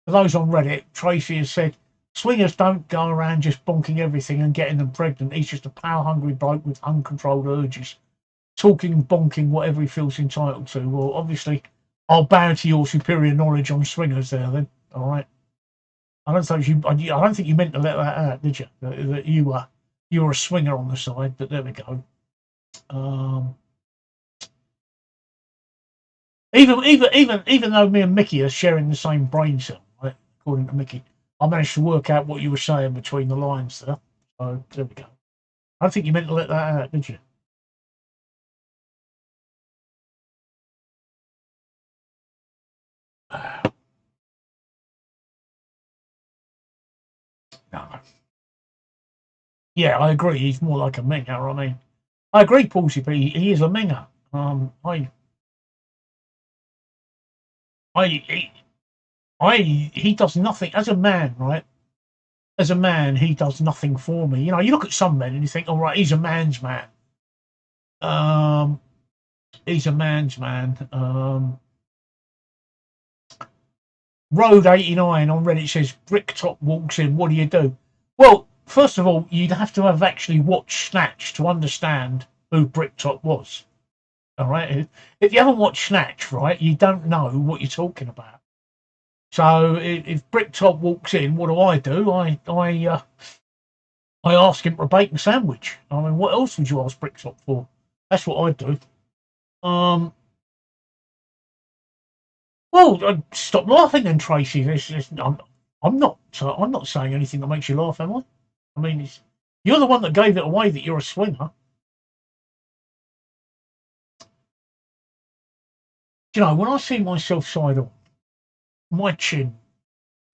For those on Reddit, Tracy has said swingers don't go around just bonking everything and getting them pregnant. He's just a power-hungry bloke with uncontrolled urges, talking and bonking whatever he feels entitled to. Well, obviously, I'll bow to your superior knowledge on swingers there. Then, all right. I don't think you meant to let that out, did you? That you were a swinger on the side, but there we go. Even though me and Mickey are sharing the same brain cell, right, according to Mickey, I managed to work out what you were saying between the lines there. So there we go. I don't think you meant to let that out, did you? No. Yeah, I agree. He's more like a minger. I mean, I agree, Palsy, but he is a minger. He does nothing as a man, right? As a man, he does nothing for me. You know, you look at some men and you think, all right, he's a man's man. He's a man's man. Road 89 on Reddit says Bricktop walks in. What do you do? Well, first of all, you'd have to have actually watched Snatch to understand who Bricktop was. All right, if you haven't watched Snatch, right, you don't know what you're talking about. So if Bricktop walks in, what do? I ask him for a bacon sandwich. I mean, what else would you ask Bricktop for? That's what I'd do. Well, stop laughing then, Tracy. I'm not saying anything that makes you laugh, am I? I mean, you're the one that gave it away that you're a swinger. You know, when I see myself side on, my chin,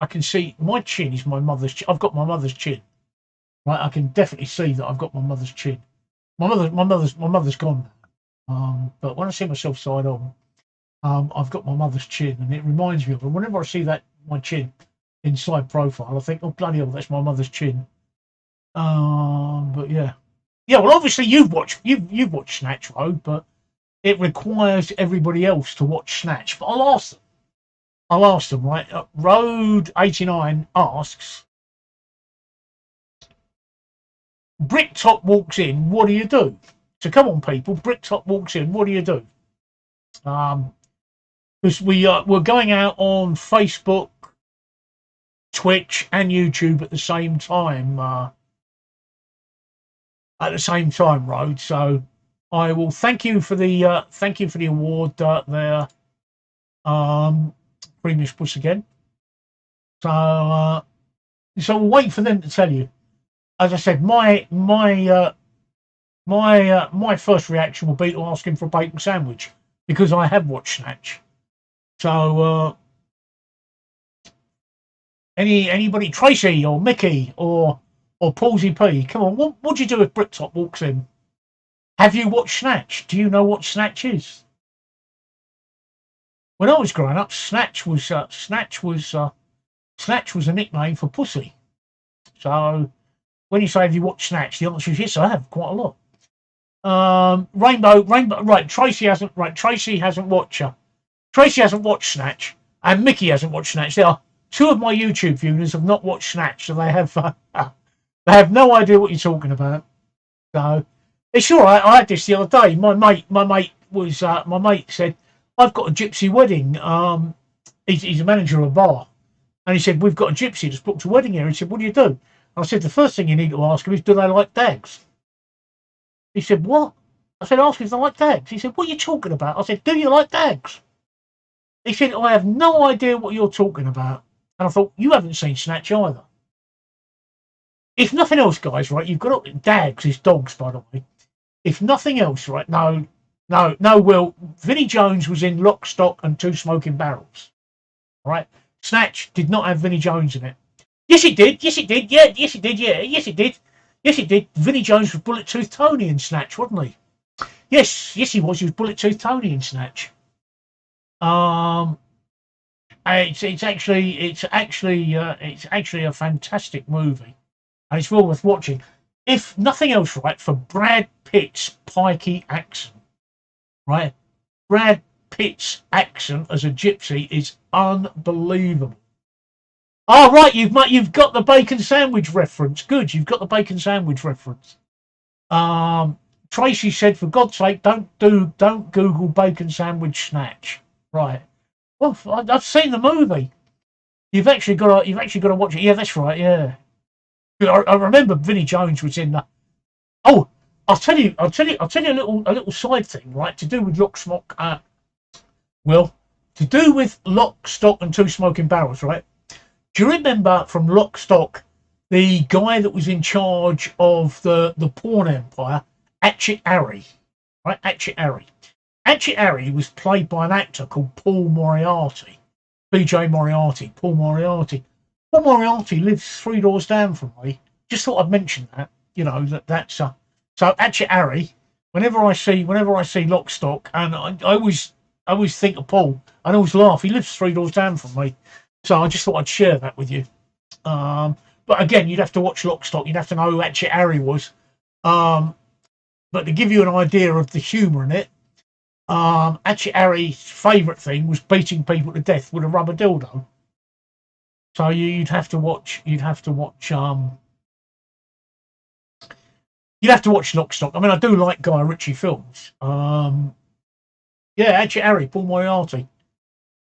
I can see my chin is my mother's chin. I've got my mother's chin. Right, I can definitely see that I've got my mother's chin. My mother's gone. But when I see myself side on, I've got my mother's chin, and it reminds me of her. Whenever I see that my chin in side profile, I think, oh bloody hell, that's my mother's chin. But yeah. Well, obviously you've watched Snatch Road, but it requires everybody else to watch Snatch. But I'll ask them, right? Road 89 asks, Bricktop walks in, what do you do? So come on, people, Bricktop walks in, what do you do? Because we're going out on Facebook, Twitch, and YouTube at the same time. Road. So I will thank you for the award there, Premium Puss again. So we'll wait for them to tell you. As I said, my first reaction will be to ask him for a bacon sandwich because I have watched Snatch. So anybody, Tracy or Mickey or Or Paulsy P. Come on, what'd you do if Bricktop walks in? Have you watched Snatch? Do you know what Snatch is? When I was growing up, Snatch was a nickname for pussy. So when you say have you watched Snatch, the answer is yes, I have quite a lot. Rainbow. Right, Tracy hasn't watched Snatch, and Mickey hasn't watched Snatch. There are two of my YouTube viewers have not watched Snatch, so they have no idea what you're talking about. So it's all right. I had this the other day. My mate said, "I've got a gypsy wedding." He's a manager of a bar, and he said, "We've got a gypsy that's booked a wedding here." He said, "What do you do?" I said, "The first thing you need to ask him is, do they like dags?" He said, "What?" I said, "Ask if they like dags." He said, "What are you talking about?" I said, "Do you like dags?" He said, "I have no idea what you're talking about." And I thought, you haven't seen Snatch either. If nothing else, guys, right, you've got to, dags is dogs, by the way. If nothing else, right, no, Will, Vinnie Jones was in Lock, Stock and Two Smoking Barrels, right? Snatch did not have Vinnie Jones in it. Yes, it did. Yes, it did. Yeah, yes, it did. Yeah, yes, it did. Yes, it did. Vinnie Jones was Bullet Tooth Tony in Snatch, wasn't he? Yes, he was. He was Bullet Tooth Tony in Snatch. It's actually a fantastic movie, and it's well worth watching. If nothing else, right, for Brad Pitt's pikey accent, right? Brad Pitt's accent as a gypsy is unbelievable. Oh, right, you've got the bacon sandwich reference. Good, you've got the bacon sandwich reference. Tracy said, "For God's sake, don't Google bacon sandwich Snatch." Right. Well, I've seen the movie. You've actually got to watch it. Yeah, that's right. Yeah. I remember Vinnie Jones was in the. Oh, I'll tell you a little side thing, right? To do with Lock, Stock and Two Smoking Barrels, right? Do you remember from Lock, Stock, the guy that was in charge of the porn empire, Atchit Harry, right? Atchit Harry was played by an actor called Paul Moriarty. BJ Moriarty, Paul Moriarty. Paul Moriarty lives 3 doors down from me. Just thought I'd mention that. You know, that's so Atchit Harry, whenever I see Lock, Stock, and I always think of Paul and I always laugh. He lives 3 doors down from me. So I just thought I'd share that with you. But again, you'd have to watch Lock, Stock. You'd have to know who Atchit Harry was. But to give you an idea of the humour in it, Atchit Harry's favourite thing was beating people to death with a rubber dildo. So you'd have to watch Lock, Stock. I mean, I do like Guy Ritchie films. Yeah, Atchit Harry, Paul Moriarty.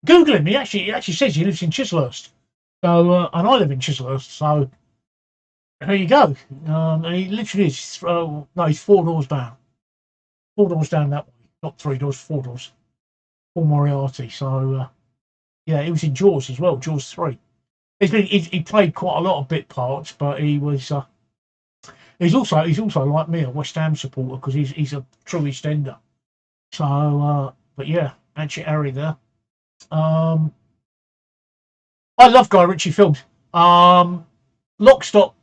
Google him. He actually says he lives in Chislehurst. So, and I live in Chislehurst. So, there you go. And he literally is. No, he's 4 doors down. 4 doors down that way. Not 3 doors, 4 doors. Paul Moriarty. So, yeah, he was in Jaws as well. Jaws 3. He played quite a lot of bit parts, but he was. He's also like me, a West Ham supporter, because he's a true EastEnder. So, but yeah, Atchit Harry there. I love Guy Ritchie films. Lock, Stock,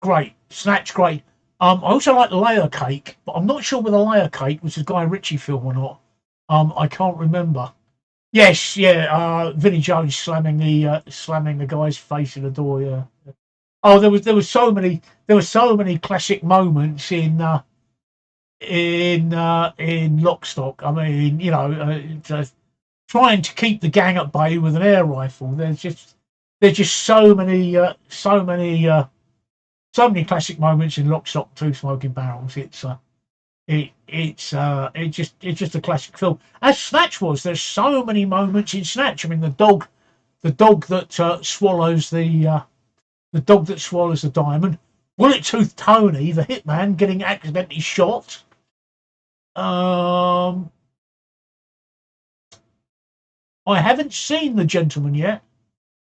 great. Snatch, great. I also like Layer Cake, but I'm not sure whether Layer Cake was a Guy Ritchie film or not. I can't remember. Yes, yeah. Vinnie Jones slamming the guy's face in the door. Yeah. Oh, there was so many classic moments in Lock, Stock. I mean, you know, trying to keep the gang at bay with an air rifle. There's just so many classic moments in Lock, Stock, Two Smoking Barrels. It's just a classic film. As Snatch was, there's so many moments in Snatch. I mean, the dog that swallows the diamond, Bullet Tooth Tony, the hitman, getting accidentally shot. I haven't seen The Gentleman yet.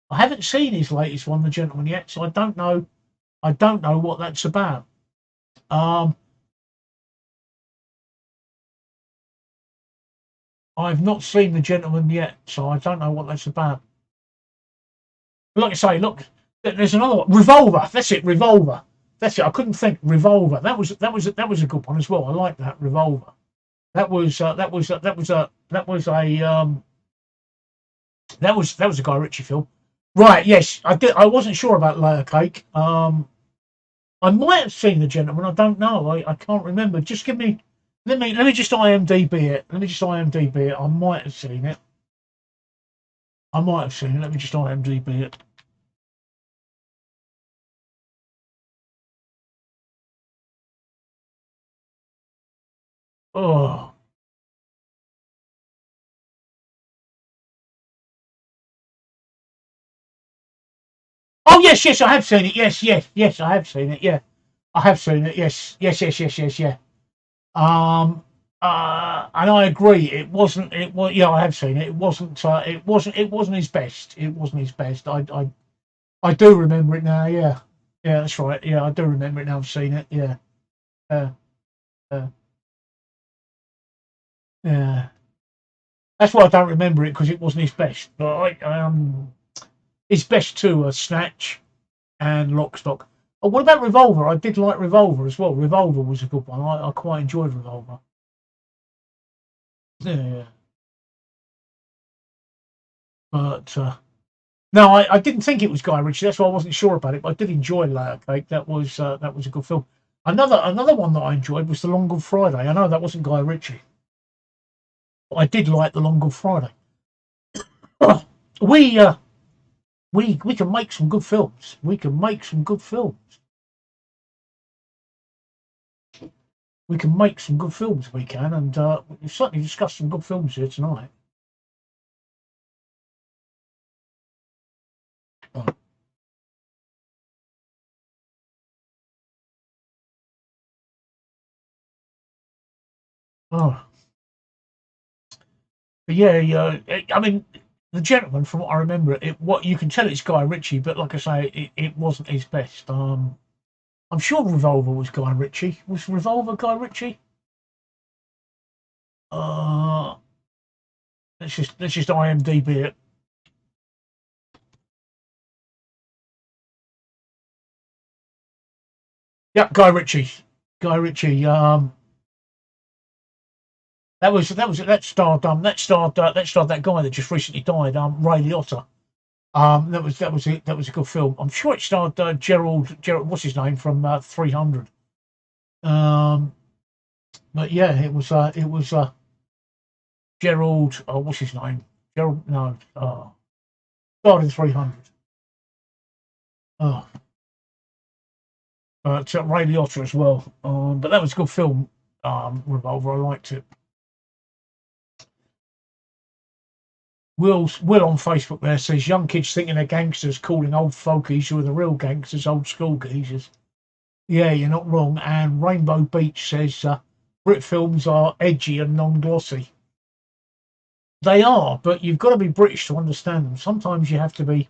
I haven't seen his latest one, The Gentleman, yet, so I don't know what that's about. I've not seen The Gentleman yet, so I don't know what that's about. Like I say, look, there's another one. Revolver. That's it, Revolver. That's it. I couldn't think. Revolver. That was a good one as well. I like that Revolver. That was a Guy Ritchie film. Right? Yes, I did. I wasn't sure about Layer Cake. I might have seen The Gentleman. I don't know. I can't remember. Just give me. Let me just IMDb it. Let me just IMDb it. I might have seen it. I might have seen it. Let me just IMDb it. Oh. Oh yes, yes, I have seen it. Yes, yes, yes, I have seen it. Yeah, I have seen it. Yes, yes, yes, yes, yes, yeah. Um. And I agree. It wasn't. It was. Yeah, I have seen it. It wasn't. It wasn't. It wasn't his best. It wasn't his best. I do remember it now. Yeah. Yeah, that's right. Yeah, I do remember it now. I've seen it. Yeah. Yeah. Yeah. Yeah. That's why I don't remember it because it wasn't his best. But his best two are Snatch and Lock, Stock. Oh, what about Revolver? I did like Revolver as well. Revolver was a good one. I quite enjoyed Revolver. Yeah, yeah. But no, I didn't think it was Guy Ritchie. That's why I wasn't sure about it. But I did enjoy Layer Cake. That was a good film. Another one that I enjoyed was The Long Good Friday. I know that wasn't Guy Ritchie, but I did like The Long Good Friday. we we can make some good films. We can make some good films. We can make some good films. We can, and we've certainly discussed some good films here tonight. Oh, oh. But yeah, yeah. I mean, The Gentleman, from what I remember, what you can tell it's Guy Ritchie, but like I say, it wasn't his best. I'm sure Revolver was Guy Ritchie. Was Revolver Guy Ritchie? Uh, let's just IMDb it. Yeah, Guy Ritchie. Guy Ritchie. That starred that guy that just recently died. Ray Liotta. That was a good film. I'm sure it starred Gerald. What's his name from 300? Um, but yeah, it was Gerald. Oh, what's his name? Gerald. No. Starred in 300. Oh, Ray Liotta as well. But that was a good film. Revolver. I liked it. Will on Facebook there says young kids thinking they're gangsters, calling old folkies who are the real gangsters, old school geezers. Yeah, you're not wrong. And Rainbow Beach says Brit films are edgy and non-glossy. They are, but you've got to be British to understand them. Sometimes you have to be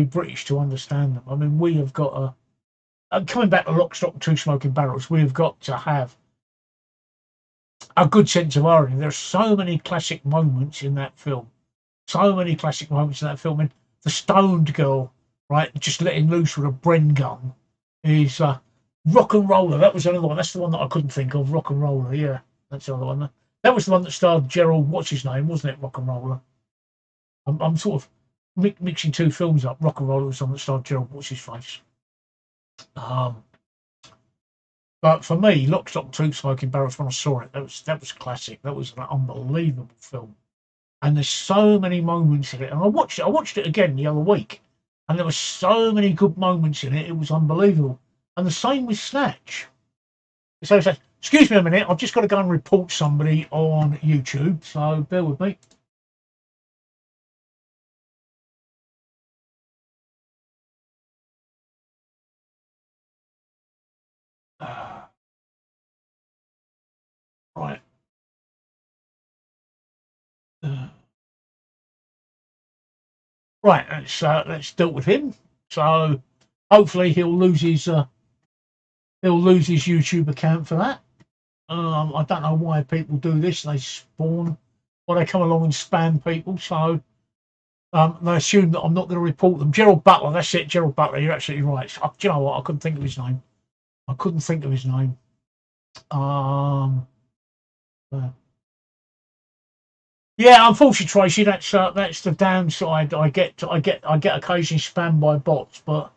British to understand them. I mean, we have got coming back to Lock, Stock, Two Smoking Barrels. We've got to have a good sense of irony. There are so many classic moments in that film. So many classic moments in that film. And the stoned girl, right, just letting loose with a Bren gun is Rock and Roller. That was another one. That's the one that I couldn't think of. Rock and Roller. Yeah, that's the other one. That was the one that starred Gerald. What's his name? Wasn't it? Rock and Roller. I'm sort of mixing two films up. Rock and Roller was the one that starred Gerald. What's his face? Um, but for me, Lock, Stock, Two Smoking Barrels. When I saw it, that was classic. That was an unbelievable film. And there's so many moments in it. And I watched it again the other week, and there were so many good moments in it. It was unbelievable. And the same with Snatch. So, excuse me a minute. I've just got to go and report somebody on YouTube. So bear with me. Right. Uh, right. Let's deal with him. So hopefully he'll lose his YouTube account for that. I don't know why people do this. They spawn, or they come along and spam people. So They assume that I'm not going to report them. Gerald Butler, that's it, Gerald Butler. You're absolutely right. Do you know what? I couldn't think of his name. I couldn't think of his name. Yeah, unfortunately, Tracy, that's the downside. I get occasionally spammed by bots, but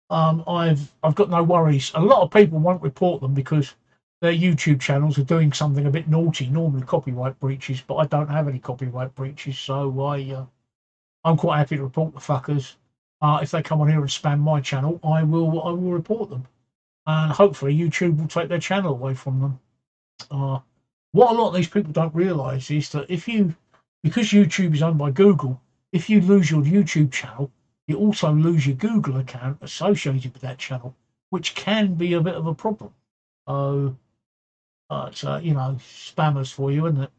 I've got no worries. A lot of people won't report them because their YouTube channels are doing something a bit naughty, normally copyright breaches, but I don't have any copyright breaches, so I'm quite happy to report the fuckers. If they come on here and spam my channel, I will report them, and hopefully YouTube will take their channel away from them. What a lot of these people don't realise is that because YouTube is owned by Google, if you lose your YouTube channel, you also lose your Google account associated with that channel, which can be a bit of a problem. So, it's spammers for you, isn't it?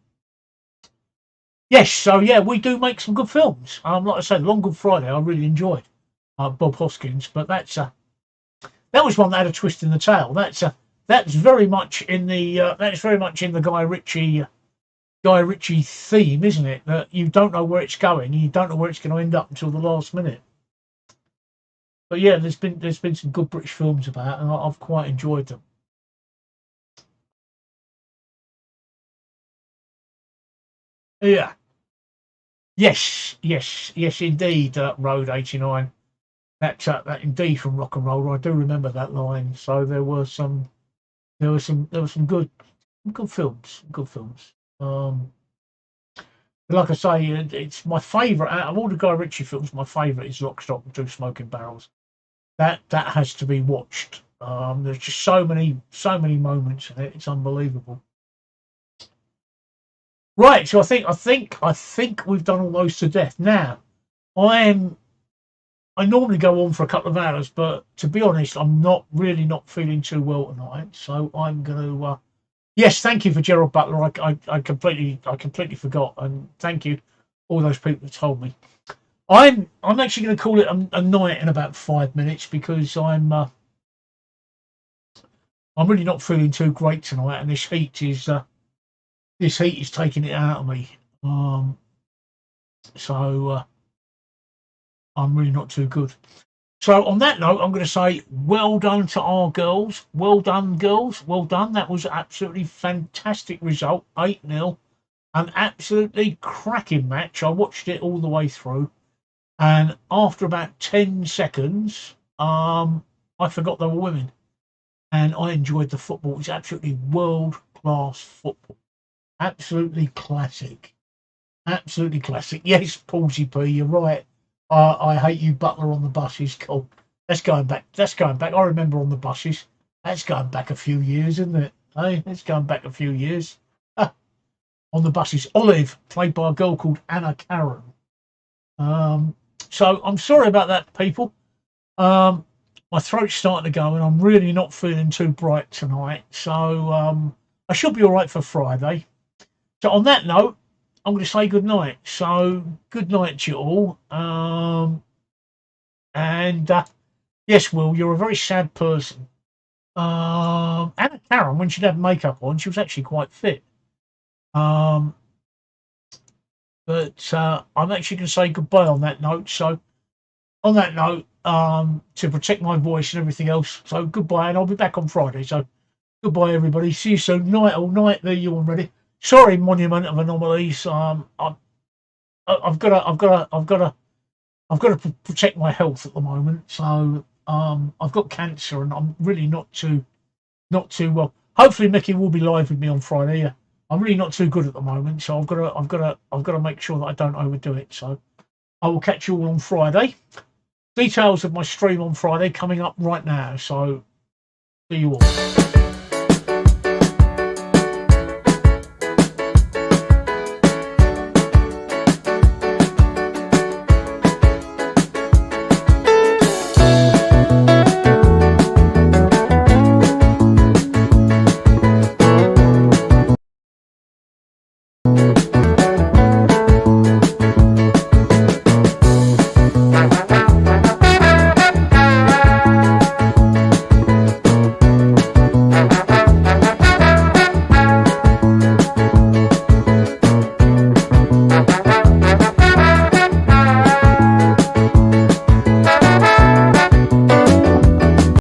Yes, so yeah, we do make some good films. Like I said, Long Good Friday, I really enjoyed Bob Hoskins, but that was one that had a twist in the tail. That's very much in the Guy Ritchie theme, isn't it? That you don't know where it's going, you don't know where it's going to end up until the last minute. But yeah, there's been some good British films about, and I've quite enjoyed them. Yeah. Yes, indeed. Road 89. That indeed from Rock and Roll. I do remember that line. So there were some good films. Good films. Like I say, it's my favourite out of all the Guy Ritchie films. My favourite is Lock, Stock, and Two Smoking Barrels. That has to be watched. There's just so many moments in it. It's unbelievable. Right, so I think we've done all those to death. Now, I normally go on for a couple of hours, but to be honest, I'm not feeling too well tonight. So I'm going to. Yes, thank you for Gerald Butler. I completely forgot, and thank you all those people that told me. I'm actually going to call it a night in about 5 minutes because I'm really not feeling too great tonight, and this heat is taking it out of me. So I'm really not too good. So on that note, I'm going to say well done to our girls. Well done, girls. Well done. That was an absolutely fantastic result. 8-0. An absolutely cracking match. I watched it all the way through. And after about 10 seconds, I forgot they were women. And I enjoyed the football. It's absolutely world-class football. Absolutely classic. Absolutely classic. Yes, Paulsy P, you're right. I hate you, Butler on the buses. Cool. That's going back. I remember on the buses. That's going back a few years, isn't it? Hey, it's going back a few years. On the buses. Olive, played by a girl called Anna Karen. So I'm sorry about that, people. My throat's starting to go, and I'm really not feeling too bright tonight. So I should be all right for Friday. So on that note, I'm going to say good night. So good night to you all. And yes, Will, you're a very sad person. Anna Karen, when she'd have makeup on, she was actually quite fit. But I'm actually going to say goodbye on that note. So on that note, to protect my voice and everything else. So goodbye, and I'll be back on Friday. So goodbye, everybody. See you soon. Night all night. There you already. Sorry, Monument of Anomalies. I've got to protect my health at the moment. So I've got cancer, and I'm really not too well. Hopefully, Mickey will be live with me on Friday. Yeah. I'm really not too good at the moment, so I've got to make sure that I don't overdo it. So I will catch you all on Friday. Details of my stream on Friday coming up right now. So see you all.